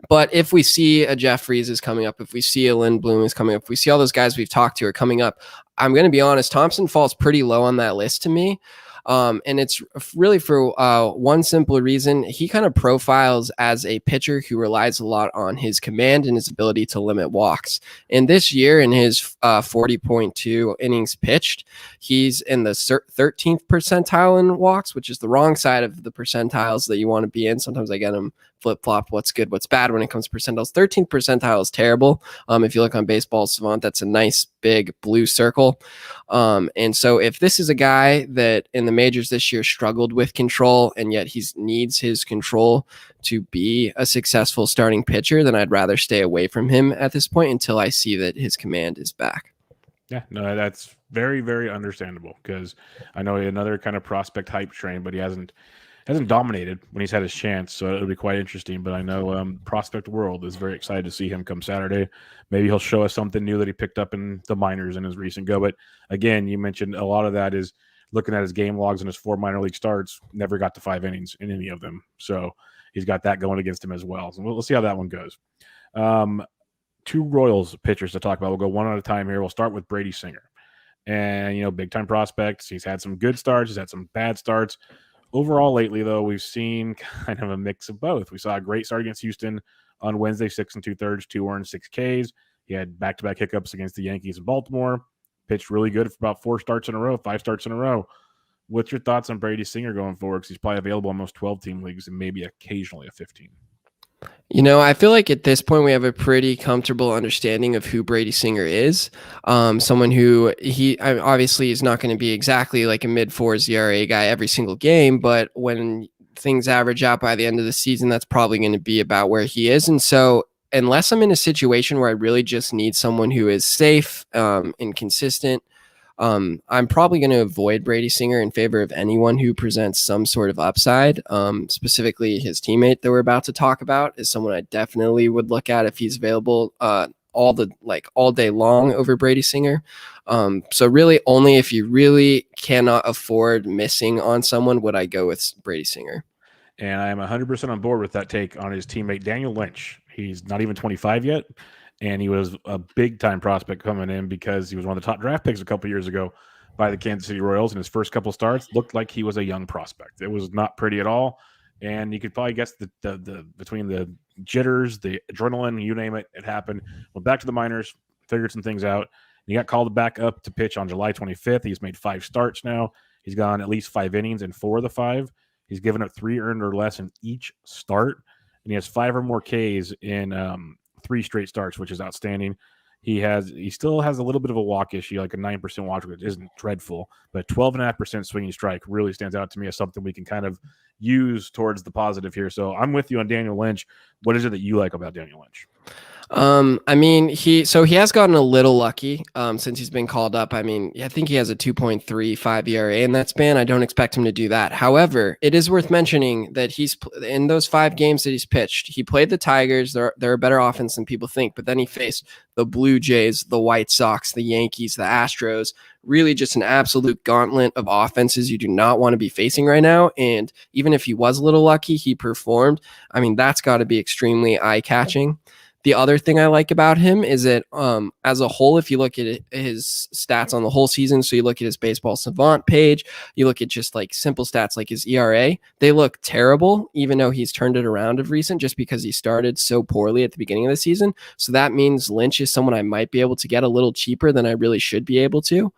But if we see a Jeffries is coming up, if we see a Lindblom is coming up, if we see all those guys we've talked to are coming up, I'm going to be honest, Thompson falls pretty low on that list to me. And it's really for one simple reason. He kind of profiles as a pitcher who relies a lot on his command and his ability to limit walks. And this year in his 40.2 innings pitched, he's in the 13th percentile in walks, which is the wrong side of the percentiles that you want to be in. Sometimes I get them flip-flop what's good, what's bad when it comes to percentiles. 13th percentile is terrible. If you look on Baseball Savant, that's a nice big blue circle. And so if this is a guy that in the majors this year struggled with control and yet he needs his control to be a successful starting pitcher, then I'd rather stay away from him at this point until I see that his command is back. Yeah, no, that's very, very understandable because I know another kind of prospect hype train, but he hasn't dominated when he's had his chance, so it'll be quite interesting. But I know Prospect World is very excited to see him come Saturday. Maybe he'll show us something new that he picked up in the minors in his recent go. But again, you mentioned a lot of that is looking at his game logs and his 4 minor league starts, never got to 5 innings in any of them. So he's got that going against him as well. So we'll see how that one goes. 2 Royals pitchers to talk about. We'll go one at a time here. We'll start with Brady Singer. And, big time prospects. He's had some good starts. He's had some bad starts. Overall, lately, though, we've seen kind of a mix of both. We saw a great start against Houston on Wednesday, 6 2/3, 2 earned, 6 Ks. He had back-to-back hiccups against the Yankees and Baltimore. Pitched really good for about 4 starts in a row, 5 starts in a row. What's your thoughts on Brady Singer going forward? Because he's probably available in most 12-team leagues and maybe occasionally a 15. I feel like at this point we have a pretty comfortable understanding of who Brady Singer is. Someone who obviously is not going to be exactly like a mid-4s ERA guy every single game, but when things average out by the end of the season, that's probably going to be about where he is. And so unless I'm in a situation where I really just need someone who is safe and consistent, I'm probably going to avoid Brady Singer in favor of anyone who presents some sort of upside. Specifically, his teammate that we're about to talk about is someone I definitely would look at if he's available all day long over Brady Singer. So really, only if you really cannot afford missing on someone would I go with Brady Singer. And I am 100% on board with that take on his teammate Daniel Lynch. He's not even 25 yet. And he was a big-time prospect coming in because he was one of the top draft picks a couple years ago by the Kansas City Royals. And his first couple starts looked like he was a young prospect. It was not pretty at all. And you could probably guess the between the jitters, the adrenaline, you name it, it happened. Went back to the minors, figured some things out. And he got called back up to pitch on July 25th. He's made 5 starts now. He's gone at least 5 innings in 4 of the 5. He's given up 3 earned or less in each start. And he has 5 or more Ks in 3 straight starts, which is outstanding. He still has a little bit of a walk issue, like a 9% walk, which isn't dreadful, but 12.5% swinging strike really stands out to me as something we can kind of use towards the positive here. So I'm with you on Daniel Lynch. What is it that you like about Daniel Lynch? I mean, he has gotten a little lucky since he's been called up. I mean, I think he has a 2.35 ERA in that span. I don't expect him to do that. However, it is worth mentioning that he's in those 5 games that he's pitched. He played the Tigers. They're a better offense than people think, but then he faced the Blue Jays, the White Sox, the Yankees, the Astros. Really just an absolute gauntlet of offenses you do not want to be facing right now. And even if he was a little lucky, he performed. I mean, that's got to be extremely eye-catching. The other thing I like about him is that as a whole, if you look at his stats on the whole season, so you look at his Baseball Savant page, you look at just like simple stats like his ERA, they look terrible, even though he's turned it around of recent just because he started so poorly at the beginning of the season. So that means Lynch is someone I might be able to get a little cheaper than I really should be able to.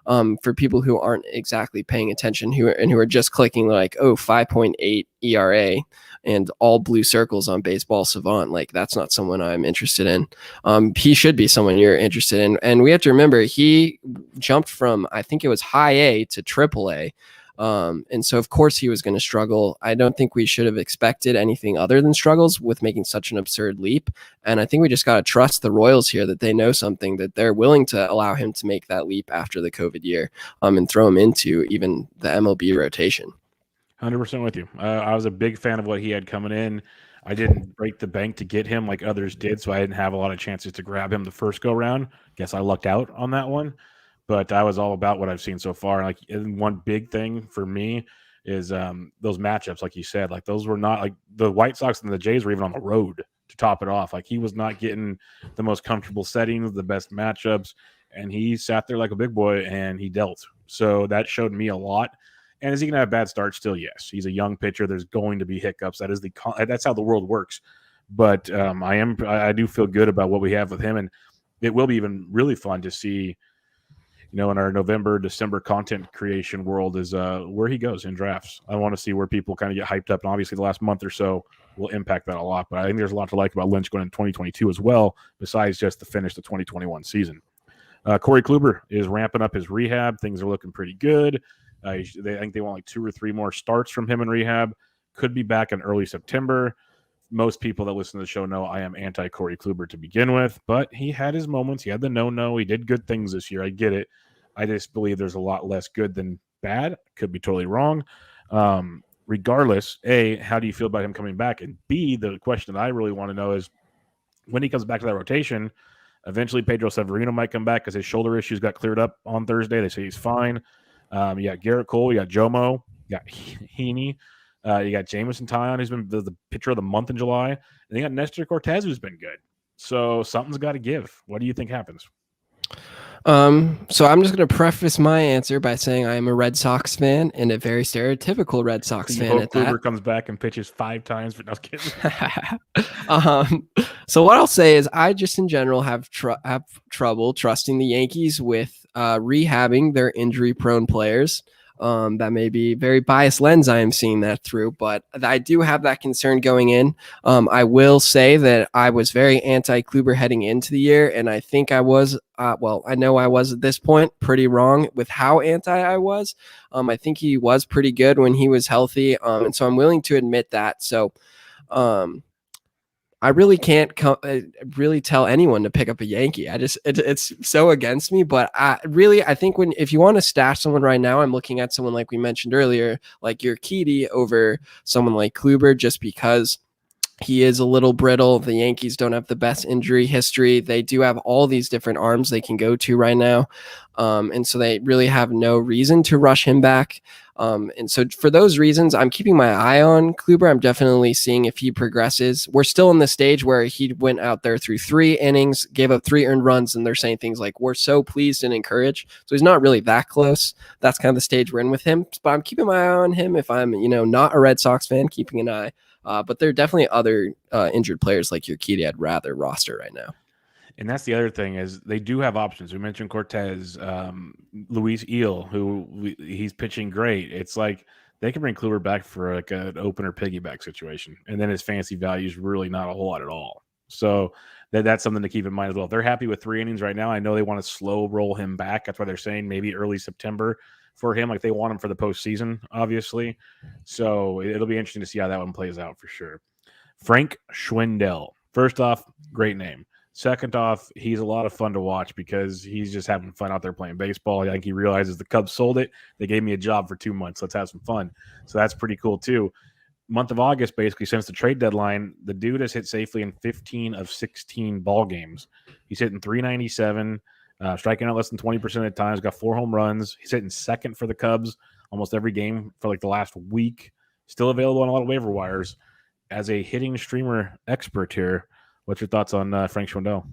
For people who aren't exactly paying attention who are just clicking like, 5.8 ERA and all blue circles on Baseball Savant, like that's not someone I'm interested in. He should be someone you're interested in. And we have to remember he jumped from, I think it was high A to triple A. And so of course he was going to struggle. I don't think we should have expected anything other than struggles with making such an absurd leap. And I think we just got to trust the Royals here that they know something, that they're willing to allow him to make that leap after the COVID year and throw him into even the MLB rotation. 100% with you. I was a big fan of what he had coming in. I didn't break the bank to get him like others did, so I didn't have a lot of chances to grab him the first go round. Guess I lucked out on that one, but I was all about what I've seen so far. Like, and one big thing for me is those matchups, like you said, like those were not like the White Sox and the Jays were even on the road to top it off. Like he was not getting the most comfortable settings, the best matchups, and he sat there like a big boy and he dealt. So that showed me a lot. And is he going to have bad starts? Still, yes. He's a young pitcher. There's going to be hiccups. That's how the world works. But I do feel good about what we have with him, and it will be even really fun to see, in our November, December content creation world is where he goes in drafts. I want to see where people kind of get hyped up, and obviously the last month or so will impact that a lot. But I think there's a lot to like about Lynch going into 2022 as well, besides just the finish the 2021 season. Corey Kluber is ramping up his rehab. Things are looking pretty good. I think they want like 2 or 3 more starts from him in rehab. Could be back in early September. Most people that listen to the show know I am anti-Corey Kluber to begin with, but he had his moments. He had the no-no. He did good things this year. I get it. I just believe there's a lot less good than bad. Could be totally wrong. Regardless, A, how do you feel about him coming back? And B, the question that I really want to know is when he comes back to that rotation, eventually Pedro Severino might come back because his shoulder issues got cleared up on Thursday. They say he's fine. You got Garrett Cole, you got Jomo, you got Heaney, you got Jameson Taillon, who's been the pitcher of the month in July, and you got Nestor Cortez, who's been good. So something's got to give. What do you think happens? So I'm just going to preface my answer by saying I am a Red Sox fan and a very stereotypical Red Sox fan at that. Kluber comes back and pitches 5 times, but no kidding. So what I'll say is I just in general have trouble trusting the Yankees with rehabbing their injury-prone players. That may be very biased lens I am seeing that through, but I do have that concern going in. I will say that I was very anti-Kluber heading into the year, and I think I was, I know I was at this point pretty wrong with how anti I was. I think he was pretty good when he was healthy, and so I'm willing to admit that. So I really can't really tell anyone to pick up a Yankee. It's so against me, but I think if you want to stash someone right now, I'm looking at someone like we mentioned earlier, like Urquidy over someone like Kluber, just because he is a little brittle. The Yankees don't have the best injury history. They do have all these different arms they can go to right now. And so they really have no reason to rush him back. And so for those reasons, I'm keeping my eye on Kluber. I'm definitely seeing if he progresses. We're still in the stage where he went out there through 3 innings, gave up 3 earned runs, and they're saying things like, we're so pleased and encouraged. So he's not really that close. That's kind of the stage we're in with him. But I'm keeping my eye on him. If I'm, not a Red Sox fan, keeping an eye. But there are definitely other injured players like Urquidy I'd rather roster right now. And that's the other thing is they do have options. We mentioned Cortez, Luis Eel, who he's pitching great. It's like they can bring Kluber back for like an opener piggyback situation, and then his fantasy value is really not a whole lot at all. So that's something to keep in mind as well. If they're happy with 3 innings right now, I know they want to slow roll him back. That's why they're saying maybe early September for him. Like they want him for the postseason, obviously. So it'll be interesting to see how that one plays out for sure. Frank Schwindel. First off, great name. Second off, he's a lot of fun to watch because he's just having fun out there playing baseball. I think he realizes the Cubs sold it. They gave me a job for 2 months. Let's have some fun. So that's pretty cool too. Month of August, basically, since the trade deadline, the dude has hit safely in 15 of 16 ball games. He's hitting 397, striking out less than 20% of the time. He's got 4 home runs. He's hitting second for the Cubs almost every game for like the last week. Still available on a lot of waiver wires. As a hitting streamer expert here, what's your thoughts on Frank Schwindel?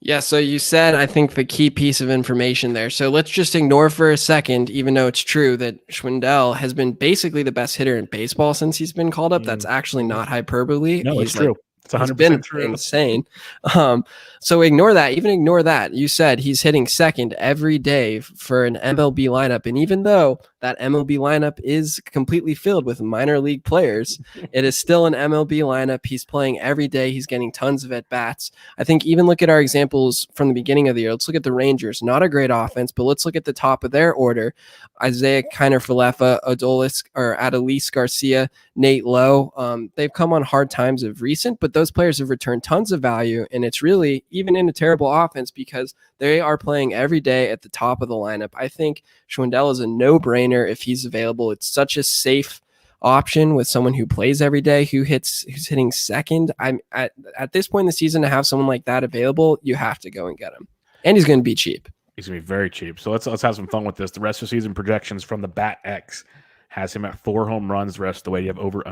Yeah, so you said, I think, the key piece of information there. So let's just ignore for a second, even though it's true that Schwindel has been basically the best hitter in baseball since he's been called up. That's actually not hyperbole. No, it's true. It's 100% been true. Insane. So ignore that. Even ignore that. You said he's hitting second every day for an MLB lineup. And even though that MLB lineup is completely filled with minor league players, it is still an MLB lineup. He's playing every day. He's getting tons of at-bats. I think even look at our examples from the beginning of the year. Let's look at the Rangers. Not a great offense, but let's look at the top of their order. Isaiah Kiner-Falefa, Adolis Garcia, Nate Lowe. They've come on hard times of recent, but those players have returned tons of value. And it's really even in a terrible offense because they are playing every day at the top of the lineup. I think Schwindel is a no-brainer if he's available. It's such a safe option with someone who plays every day, who's hitting second. I'm at this point in the season to have someone like that available, you have to go and get him. And he's going to be cheap. He's going to be very cheap. So let's have some fun with this. The rest of the season projections from the Bat X has him at 4 home runs the rest of the way. You have over.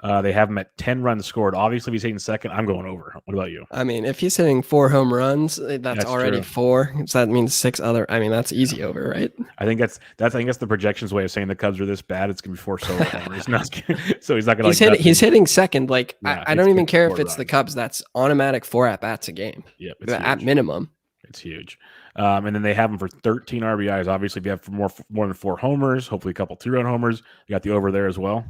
They have him at 10 runs scored. Obviously, if he's hitting second, I'm going over. What about you? I mean, if he's hitting 4 home runs, that's already true. 4. So that means 6 other. I mean, that's easy over, right? I think that's the projections way of saying the Cubs are this bad. It's going to be 4 solo homers. So he's not going to. He's hitting second. Like yeah, I don't even care if it's the Cubs. That's automatic 4 at bats a game. Yeah, at minimum. It's huge. And then they have him for 13 RBIs. Obviously, if you have more than 4 homers, hopefully a couple 2-run homers, you got the over there as well.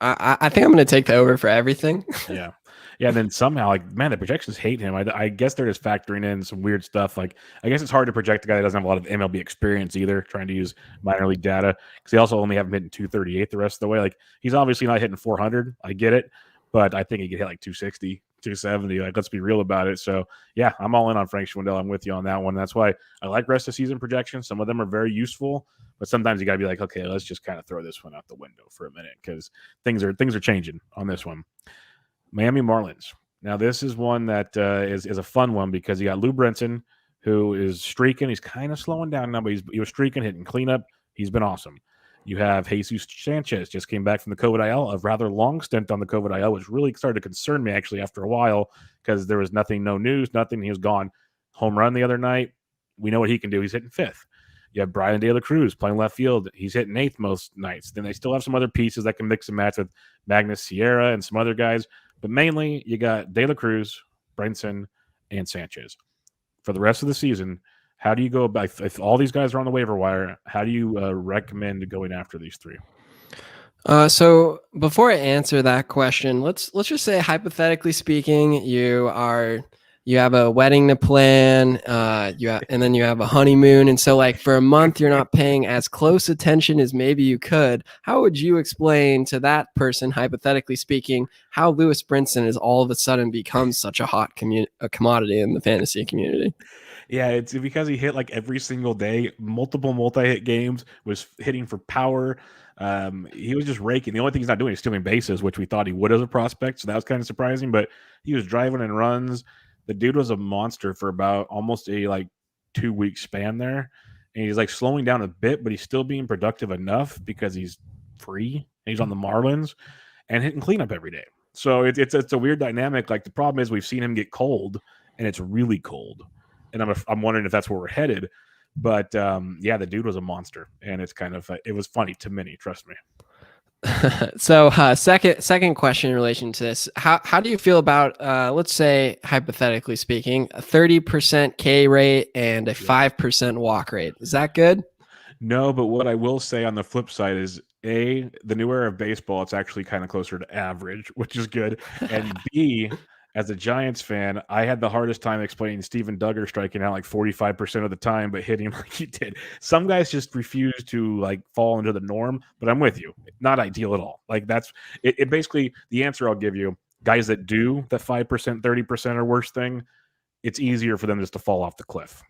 I think I'm going to take the over for everything. Yeah. And then somehow, the projections hate him. I guess they're just factoring in some weird stuff. I guess it's hard to project a guy that doesn't have a lot of MLB experience either, trying to use minor league data because they also only have him hitting 238 the rest of the way. He's obviously not hitting 400. I get it, but I think he could hit 260, 270. Let's be real about it. So yeah, I'm all in on Frank Schwindel. I'm with you on that one. That's why I like rest of season projections. Some of them are very useful, but sometimes you got to be okay, let's just kind of throw this one out the window for a minute because things are changing on this one. Miami Marlins. Now this is one that is a fun one because you got Lou Brinson, who is streaking. He's kind of slowing down now, but he was streaking, hitting cleanup. He's been awesome. You have Jesus Sanchez, just came back from the COVID IL, a rather long stint on the COVID IL, which really started to concern me actually after a while because there was no news, nothing. He was gone. Home run the other night. We know what he can do. He's hitting 5th. You have Brian De La Cruz playing left field. He's hitting 8th most nights. Then they still have some other pieces that can mix and match with Magnus Sierra and some other guys. But mainly you got De La Cruz, Brinson, and Sanchez. For the rest of the season, how do you go about if all these guys are on the waiver wire? How do you recommend going after these 3? So before I answer that question, let's just say hypothetically speaking, you have a wedding to plan, and then you have a honeymoon, and so for a month you're not paying as close attention as maybe you could. How would you explain to that person, hypothetically speaking, how Lewis Brinson has all of a sudden become such a hot commodity in the fantasy community? Yeah, it's because he hit every single day, multiple multi-hit games, was hitting for power. He was just raking. The only thing he's not doing is stealing bases, which we thought he would as a prospect, so that was kind of surprising, but he was driving in runs. The dude was a monster for about almost a 2-week span there. And he's slowing down a bit, but he's still being productive enough because he's free. And he's on the Marlins and hitting cleanup every day. So it's a weird dynamic. The problem is we've seen him get cold, and it's really cold. And I'm wondering if that's where we're headed. But the dude was a monster, and it's kind of it was funny to many. Trust me. So second question in relation to this, how do you feel about let's say hypothetically speaking, a 30% K rate and a 5% walk rate? Is that good? No, but what I will say on the flip side is A, the new era of baseball, it's actually kind of closer to average, which is good. And B, as a Giants fan, I had the hardest time explaining Steven Duggar striking out like 45% of the time, but hitting like he did. Some guys just refuse to like fall into the norm, but I'm with you. Not ideal at all. Like that's it basically the answer I'll give you. Guys that do the 5%, 30% or worse thing, it's easier for them just to fall off the cliff.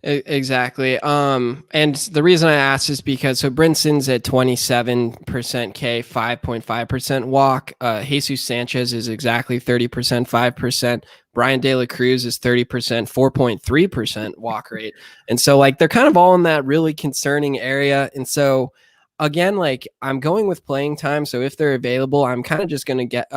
Exactly. And the reason I asked is because Brinson's at 27% K, 5.5% walk. Jesus Sanchez is exactly 30%, 5%. Brian De La Cruz is 30%, 4.3% walk rate. And so like they're kind of all in that really concerning area. And so again, like I'm going with playing time. So if they're available, I'm kind of just going to get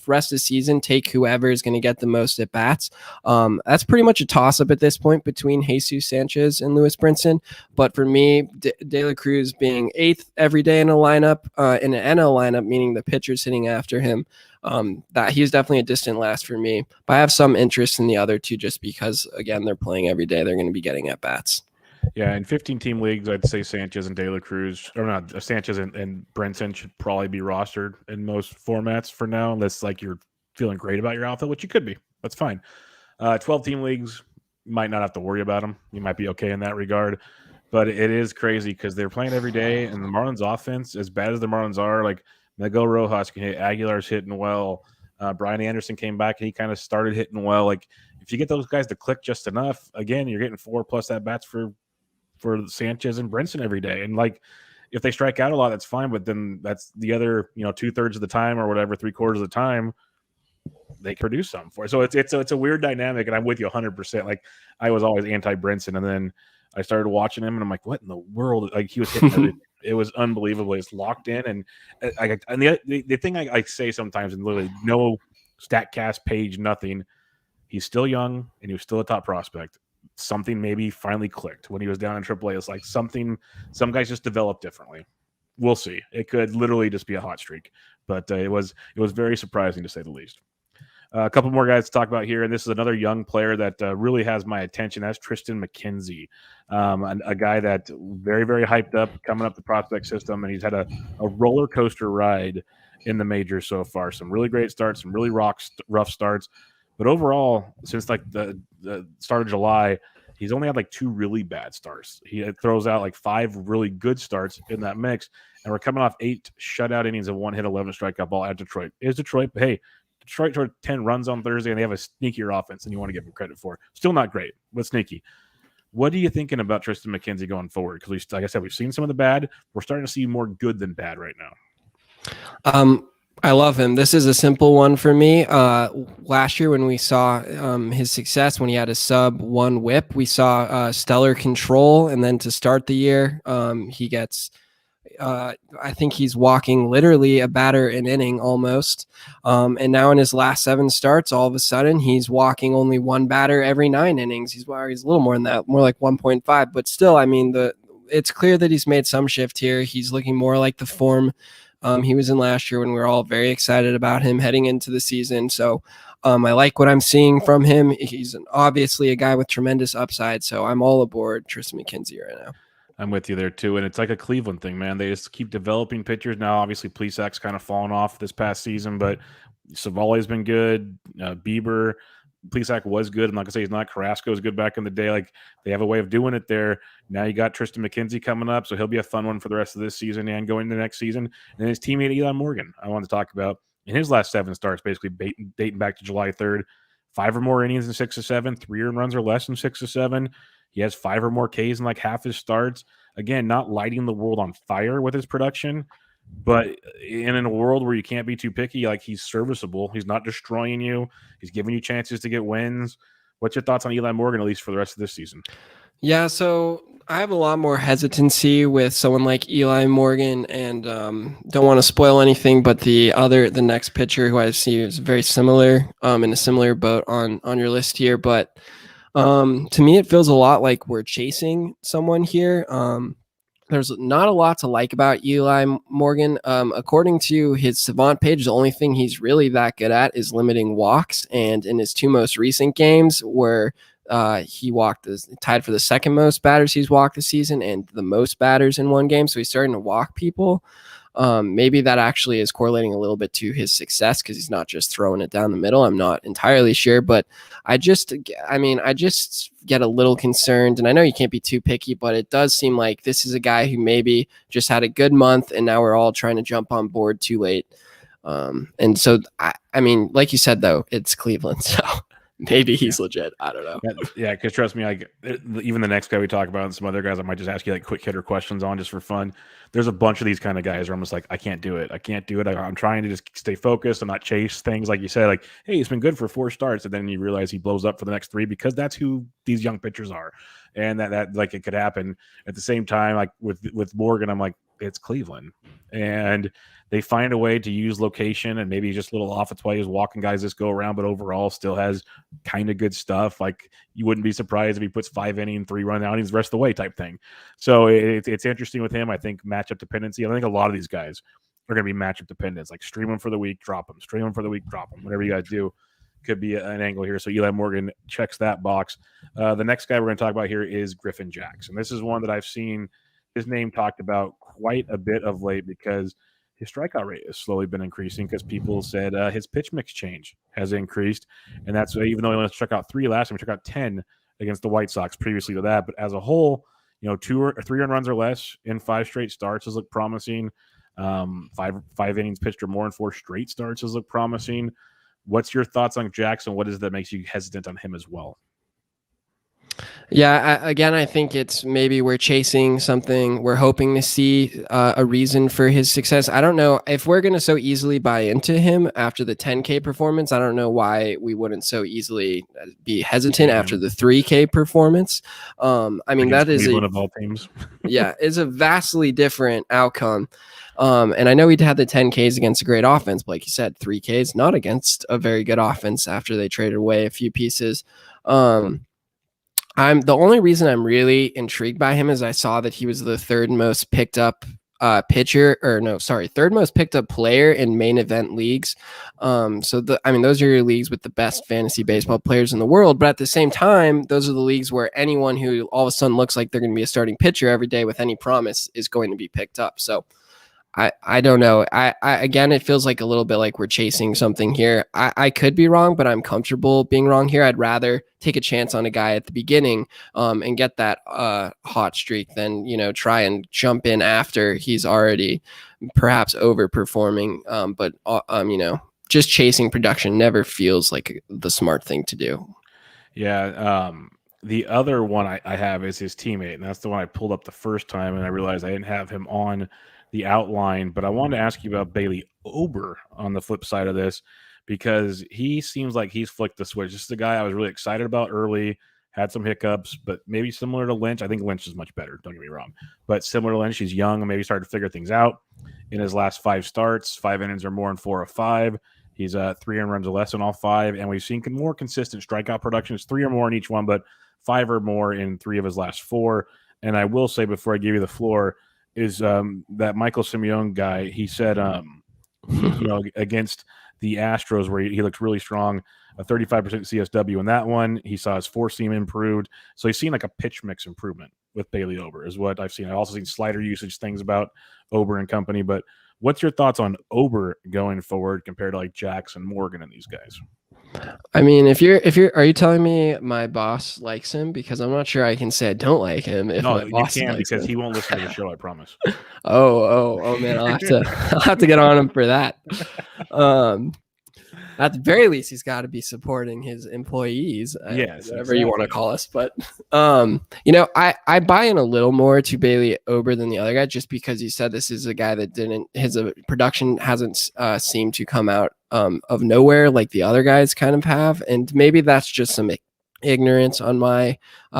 rest of the season, take whoever is going to get the most at bats. That's pretty much a toss up at this point between Jesus Sanchez and Lewis Brinson. But for me, De La Cruz being 8th every day in a lineup, in an NL lineup, meaning the pitcher's hitting after him, that he's definitely a distant last for me. But I have some interest in the other two just because, again, they're playing every day. They're going to be getting at bats. Yeah, in 15-team leagues, I'd say Sanchez and De La Cruz, or not, Sanchez and Brinson should probably be rostered in most formats for now, unless like you're feeling great about your outfit, which you could be. That's fine. 12-team leagues, might not have to worry about them. You might be okay in that regard. But it is crazy because they're playing every day, and the Marlins offense, as bad as the Marlins are, like Miguel Rojas can hit, Aguilar's hitting well. Brian Anderson came back and he kind of started hitting well. Like if you get those guys to click just enough, again, you're getting 4+ at bats for Sanchez and Brinson every day. And like if they strike out a lot, that's fine, but then that's the other, 2/3 of the time or whatever, 3/4 of the time they can produce something for it. So it's a weird dynamic, and I'm with you 100%. Like I was always anti Brinson, and then I started watching him and I'm like, what in the world? Like he was hitting everything. It was unbelievable. It's locked in. And the thing I say sometimes, and literally no StatCast page, nothing, he's still young and he was still a top prospect. Something maybe finally clicked when he was down in AAA. It's like some guys just develop differently. We'll see. It could literally just be a hot streak, but it was very surprising to say the least. A couple more guys to talk about here, and this is another young player that really has my attention. That's Tristan Mckenzie, a guy that very, very hyped up coming up the prospect system, and he's had a roller coaster ride in the majors so far. Some really great starts, some really rough starts. But overall, since like the start of July, he's only had like 2 really bad starts. He throws out like 5 really good starts in that mix, and we're coming off 8 shutout innings of 1 hit, 11 strikeout ball at Detroit. Is Detroit? But hey, Detroit scored 10 runs on Thursday, and they have a sneakier offense than you want to give them credit for. Still not great, but sneaky. What are you thinking about Tristan Mckenzie going forward? Because like I said, we've seen some of the bad. We're starting to see more good than bad right now. I love him. This is a simple one for me. Last year when we saw his success, when he had a sub-1 whip, we saw stellar control. And then to start the year, he gets, I think he's walking literally a batter an inning almost. And now in his last 7 starts, all of a sudden he's walking only 1 batter every 9 innings. He's a little more than that, more like 1.5. But still, I mean, it's clear that he's made some shift here. He's looking more like the form he was in last year when we were all very excited about him heading into the season. So I like what I'm seeing from him. He's obviously a guy with tremendous upside. So I'm all aboard Tristan Mckenzie right now. I'm with you there too. And it's like a Cleveland thing, man. They just keep developing pitchers. Now, obviously, Plesac's kind of fallen off this past season, but Savali's been good. Bieber, Plesac was good. And like I say, he's not. Carrasco was good back in the day. Like they have a way of doing it there. Now you got Tristan Mckenzie coming up, so he'll be a fun one for the rest of this season and going into the next season. And then his teammate Eli Morgan, I wanted to talk about in his last 7 starts, basically dating back to July 3rd, 5 or more innings in 6 or 7, 3 earned runs or less in 6 or 7. He has 5 or more Ks in like half his starts. Again, not lighting the world on fire with his production, but in a world where you can't be too picky, like he's serviceable. He's not destroying you. He's giving you chances to get wins. What's your thoughts on Eli Morgan, at least for the rest of this season? Yeah, so I have a lot more hesitancy with someone like Eli Morgan, and don't want to spoil anything, but the next pitcher who I see is very similar, in a similar boat on your list here. But to me, it feels a lot like we're chasing someone here. There's not a lot to like about Eli Morgan. According to his Savant page, the only thing he's really that good at is limiting walks. And in his 2 most recent games, where He tied for the second most batters he's walked this season and the most batters in one game. So he's starting to walk people. Maybe that actually is correlating a little bit to his success because he's not just throwing it down the middle. I'm not entirely sure, but I just get a little concerned. And I know you can't be too picky, but it does seem like this is a guy who maybe just had a good month and now we're all trying to jump on board too late. And so, I mean, like you said, though, it's Cleveland. So maybe he's legit. I don't know. Yeah, because trust me, like even the next guy we talk about and some other guys, I might just ask you like quick hitter questions on just for fun. There's a bunch of these kind of guys where I'm just like, I can't do it. I'm trying to just stay focused and not chase things. Like you say, like, hey, he's been good for 4 starts, and then you realize he blows up for the next 3 because that's who these young pitchers are, and that like it could happen. At the same time, like with Morgan, I'm like, it's Cleveland, and they find a way to use location and maybe just a little off its way as walking guys this go around, but overall still has kind of good stuff. Like you wouldn't be surprised if he puts 5 inning, 3 run outings the rest of the way type thing. So it's interesting with him. I think matchup dependency. I think a lot of these guys are going to be matchup dependent. Like stream them for the week, drop them. Stream them for the week, drop them. Whatever you guys do could be an angle here. So Eli Morgan checks that box. The next guy we're going to talk about here is Griffin Jacks. And this is one that I've seen his name talked about quite a bit of late because his strikeout rate has slowly been increasing because people said his pitch mix change has increased. And that's even though he only struck out 3 last time, he struck out 10 against the White Sox previously to that. But as a whole, 2 or 3 earned runs or less in 5 straight starts has looked promising. 5 innings pitched or more in 4 straight starts has looked promising. What's your thoughts on Jackson? What is it that makes you hesitant on him as well? Yeah, I think it's maybe we're chasing something. We're hoping to see a reason for his success. I don't know if we're going to so easily buy into him after the 10K performance. I don't know why we wouldn't so easily be hesitant after the 3K performance. I mean, that is one of all teams. Yeah, is a vastly different outcome. And I know he'd had the 10Ks against a great offense, but like you said, 3Ks not against a very good offense after they traded away a few pieces. The only reason I'm really intrigued by him is I saw that he was the third most picked up third most picked up player in main event leagues. Those are your leagues with the best fantasy baseball players in the world. But at the same time, those are the leagues where anyone who all of a sudden looks like they're going to be a starting pitcher every day with any promise is going to be picked up. So I don't know. Again, it feels like a little bit like we're chasing something here. I could be wrong, but I'm comfortable being wrong here. I'd rather take a chance on a guy at the beginning and get that hot streak than, try and jump in after he's already perhaps overperforming. But just chasing production never feels like the smart thing to do. Yeah. The other one I have is his teammate, and that's the one I pulled up the first time, and I realized I didn't have him on the outline, but I wanted to ask you about Bailey Ober on the flip side of this, because he seems like he's flicked the switch. This is the guy I was really excited about early, had some hiccups, but maybe similar to Lynch. I think Lynch is much better, don't get me wrong, but similar to Lynch, he's young and maybe started to figure things out. In his last 5 starts, 5 innings or more in 4 of 5. He's 3 earned runs or less in all 5, and we've seen more consistent strikeout production. It's 3 or more in each one, but 5 or more in 3 of his last 4. And I will say before I give you the floor, is that Michael Simeone guy. He said, against the Astros where he looked really strong, a 35% CSW in that one. He saw his 4-seam improved. So he's seen like a pitch mix improvement with Bailey Ober is what I've seen. I've also seen slider usage things about Ober and company. But what's your thoughts on Ober going forward compared to like Jackson, Morgan, and these guys? I mean, are you telling me my boss likes him? Because I'm not sure I can say I don't like him. If no, my boss you can, because him. He won't listen to the show. I promise. Oh man, I'll have to get on him for that. At the very least, he's got to be supporting his employees. Yes, whatever you want to call us. But I buy in a little more to Bailey Ober than the other guy, just because you said this is a guy that his production hasn't seemed to come out of nowhere like the other guys kind of have, and maybe that's just some ignorance on my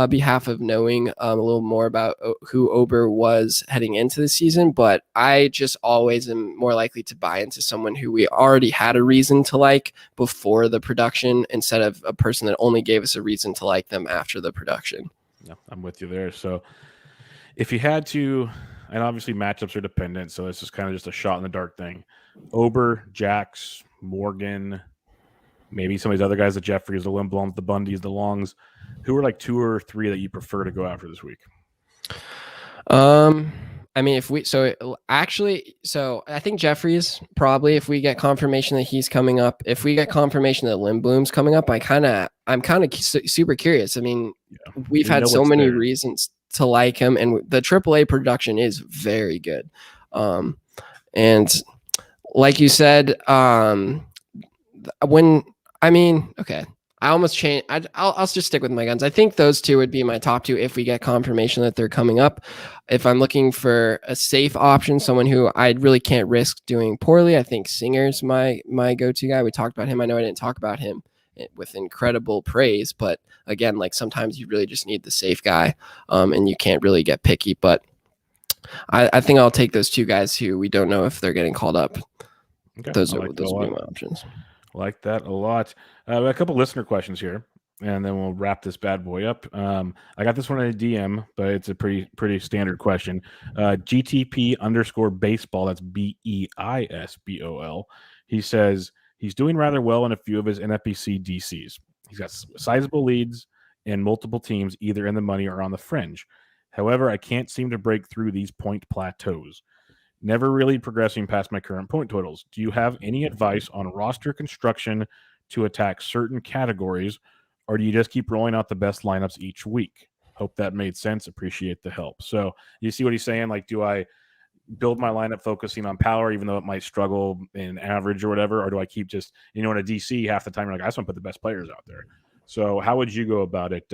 behalf of knowing a little more about who Ober was heading into the season. But I just always am more likely to buy into someone who we already had a reason to like before the production, instead of a person that only gave us a reason to like them after the production. Yeah, I'm with you there. So if you had to, and obviously matchups are dependent, so this is kind of just a shot in the dark thing. Ober, Jacks, Morgan, Maybe some of these other guys, the Jeffries, the Lindbloms, the Bundys, the Longs. Who are like 2 or 3 that you prefer to go after this week? I mean, so I think Jeffries probably, if we get confirmation that he's coming up, if we get confirmation that Lindblom's coming up, I'm kind of super curious. I mean, we've had so many reasons to like him, and the AAA production is very good. And like you said, okay. I almost changed. I'll just stick with my guns. I think those 2 would be my top 2 if we get confirmation that they're coming up. If I'm looking for a safe option, someone who I really can't risk doing poorly, I think Singer's my go-to guy. We talked about him. I know I didn't talk about him with incredible praise, but again, like sometimes you really just need the safe guy, and you can't really get picky. But I think I'll take those 2 guys who we don't know if they're getting called up. Okay. Those would be my options. Like that a lot. A couple listener questions here, and then we'll wrap this bad boy up. I got this one in a DM, but it's a pretty standard question. GTP_baseball, that's BEISBOL. He says he's doing rather well in a few of his NFBC DCs. He's got sizable leads in multiple teams, either in the money or on the fringe. However, I can't seem to break through these point plateaus. Never really progressing past my current point totals. Do you have any advice on roster construction to attack certain categories, or do you just keep rolling out the best lineups each week? Hope that made sense. Appreciate the help. So you see what he's saying? Like, do I build my lineup focusing on power, even though it might struggle in average or whatever, or do I keep just, in a DC, half the time you're like, I just want to put the best players out there. So how would you go about it,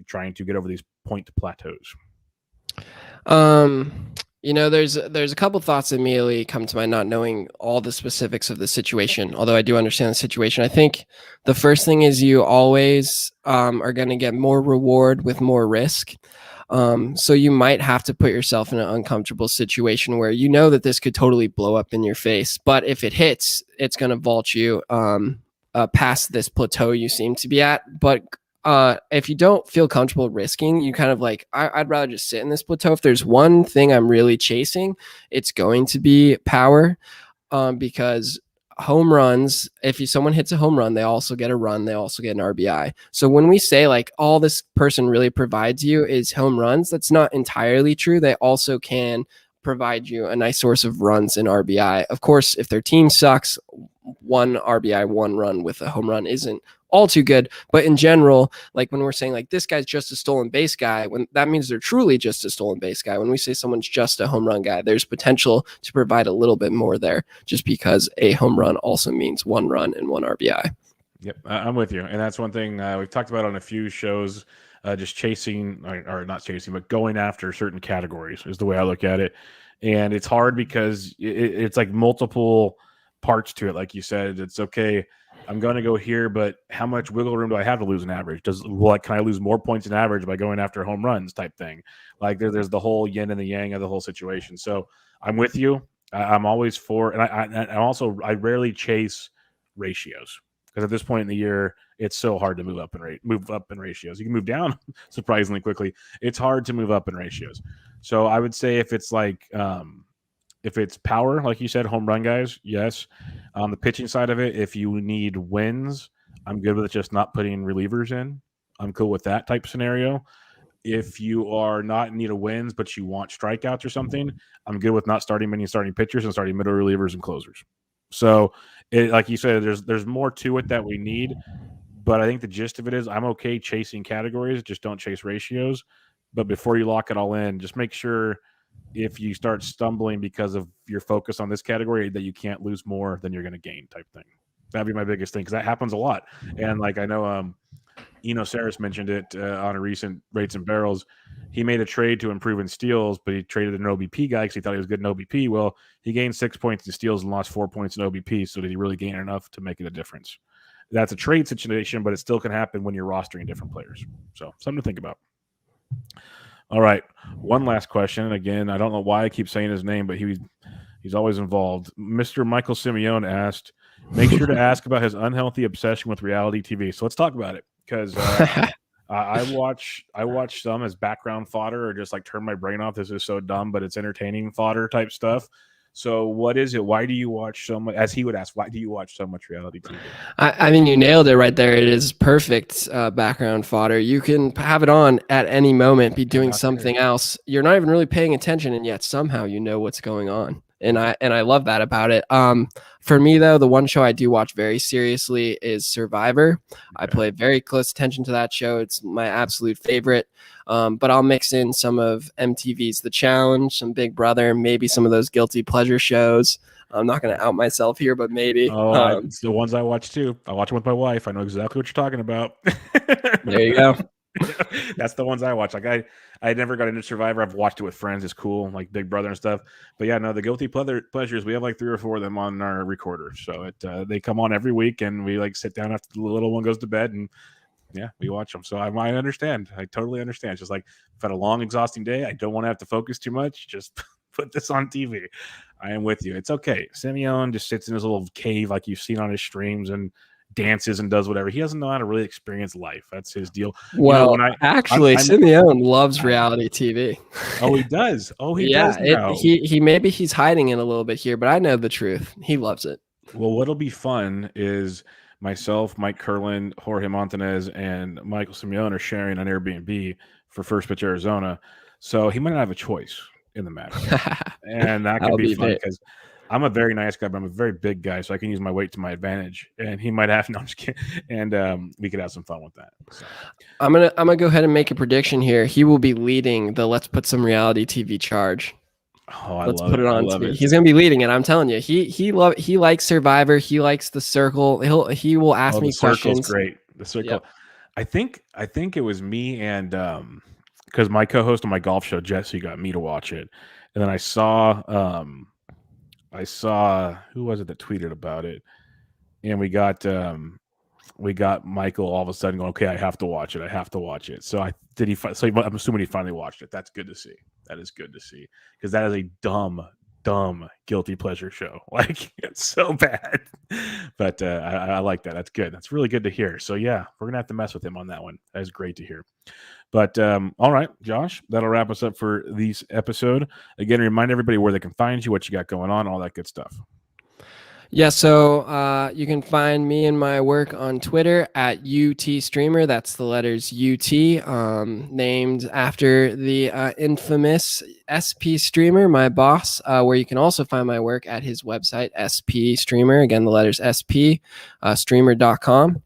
trying to get over these point plateaus? There's a couple thoughts that immediately come to mind, not knowing all the specifics of the situation, although I do understand the situation. I think the first thing is you always are going to get more reward with more risk. So you might have to put yourself in an uncomfortable situation where you know that this could totally blow up in your face. But if it hits, it's going to vault you past this plateau you seem to be at. But if you don't feel comfortable risking, you kind of like, I'd rather just sit in this plateau. If there's one thing I'm really chasing, it's going to be power, because home runs, if someone hits a home run, they also get a run, they also get an RBI. So when we say like all this person really provides you is home runs, that's not entirely true. They also can provide you a nice source of runs and RBI. Of course, if their team sucks, 1 RBI, 1 run with a home run isn't all too good. But in general, like when we're saying like this guy's just a stolen base guy, when that means they're truly just a stolen base guy. When we say someone's just a home run guy, there's potential to provide a little bit more there, just because a home run also means 1 run and 1 RBI. Yep, I'm with you. And that's one thing we've talked about on a few shows, just chasing, or not chasing, but going after certain categories is the way I look at it. And it's hard because it's like multiple parts to it. Like you said, it's okay, I'm going to go here, but how much wiggle room do I have to lose an average? Can I lose more points in average by going after home runs type thing? Like there's the whole yin and the yang of the whole situation. So I'm with you. I'm always for, and I rarely chase ratios, because at this point in the year, it's so hard to move up in ratios. You can move down surprisingly quickly. It's hard to move up in ratios. So I would say if it's like, if it's power, like you said, home run guys, yes. On the pitching side of it, if you need wins, I'm good with just not putting relievers in. I'm cool with that type scenario. If you are not in need of wins, but you want strikeouts or something, I'm good with not starting many starting pitchers and starting middle relievers and closers. So, like you said, there's more to it that we need. But I think the gist of it is I'm okay chasing categories, just don't chase ratios. But before you lock it all in, just make sure if you start stumbling because of your focus on this category that you can't lose more than you're going to gain type thing. That'd be my biggest thing, because that happens a lot. And like I know Eno Saris mentioned it on a recent Rates and Barrels. He made a trade to improve in steals, but he traded an OBP guy because he thought he was good in OBP. Well, he gained 6 points in steals and lost 4 points in OBP. So did he really gain enough to make it a difference? That's a trade situation, but it still can happen when you're rostering different players. So something to think about. All right, one last question. Again, I don't know why I keep saying his name, but he's always involved. Mr. Michael Simeone asked, make sure to ask about his unhealthy obsession with reality TV. So let's talk about it, because I watch some as background fodder, or just like turn my brain off. This is so dumb, but it's entertaining fodder type stuff. So what is it? Why do you watch so much? As he would ask, why do you watch so much reality TV? I mean, you nailed it right there. It is perfect background fodder. You can have it on at any moment, be doing something else. You're not even really paying attention, and yet somehow you know what's going on. And I love that about it. For me though, the one show I do watch very seriously is Survivor. Okay. I pay very close attention to that show. It's my absolute favorite. But I'll mix in some of MTV's The Challenge, some Big Brother, maybe some of those guilty pleasure shows. I'm not going to out myself here, but maybe. Oh, it's the ones I watch too. I watch them with my wife. I know exactly what you're talking about. There you go. That's the ones I watch. Like I never got into Survivor. I've watched it with friends. It's cool, like Big Brother and stuff. But yeah, no, the guilty pleasures. We have like 3 or 4 of them on our recorder. So they come on every week, and we like sit down after the little one goes to bed, and yeah, we watch them. So I understand. I totally understand. It's just like I've had a long, exhausting day. I don't want to have to focus too much. Just put this on TV. I am with you. It's okay. Simeone just sits in his little cave like you've seen on his streams and dances and does whatever. He doesn't know how to really experience life. That's his deal. Well, Simeone loves reality TV. Oh, he does. Oh, he does now. He maybe he's hiding it a little bit here, but I know the truth. He loves it. Well, what'll be fun is myself, Mike Curlin, Jorge Montanez, and Michael Simeone are sharing an Airbnb for First Pitch Arizona. So he might not have a choice in the matter. And that could be fun because I'm a very nice guy, but I'm a very big guy, so I can use my weight to my advantage. And he might have I'm just kidding. And we could have some fun with that. So. I'm gonna go ahead and make a prediction here. He will be leading the Let's Put Some Reality TV charge. Oh, Let's put it on TV. He's gonna be leading it. I'm telling you. He likes Survivor. He likes the circle. He will ask me questions. The circle's great. The circle. Yep. I think it was me and because my co-host on my golf show, Jesse, got me to watch it. And then I saw who was it that tweeted about it? And we got Michael all of a sudden going, okay, I have to watch it. So I'm assuming he finally watched it. That's good to see. That is good to see. Because that is a dumb guilty pleasure show. Like, it's so bad. But I like that. That's good. That's really good to hear. So yeah, we're gonna have to mess with him on that one. That is great to hear. But all right, Josh, that'll wrap us up for this episode. Again, remind everybody where they can find you, what you got going on, all that good stuff. Yeah, so you can find me and my work on Twitter at UTStreamer. That's the letters UT, named after the infamous SP Streamer, my boss, where you can also find my work at his website, SP Streamer. Again, the letters SP, streamer.com.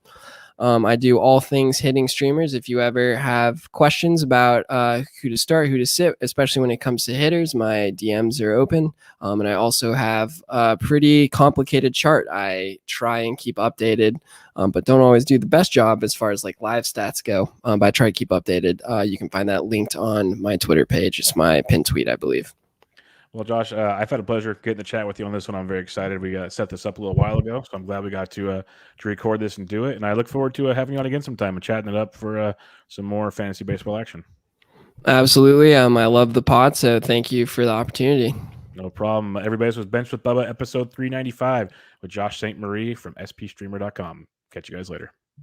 I do all things hitting streamers. If you ever have questions about who to start, who to sit, especially when it comes to hitters, my DMs are open. And I also have a pretty complicated chart I try and keep updated, but don't always do the best job as far as like live stats go. But I try to keep updated. You can find that linked on my Twitter page. It's my pinned tweet, I believe. Well, Josh, I've had a pleasure getting to chat with you on this one. I'm very excited. We set this up a little while ago, so I'm glad we got to record this and do it. And I look forward to having you on again sometime and chatting it up for some more fantasy baseball action. Absolutely. I love the pod, so thank you for the opportunity. No problem. Everybody's was Benched with Bubba, episode 395 with Josh St. Marie from spstreamer.com. Catch you guys later.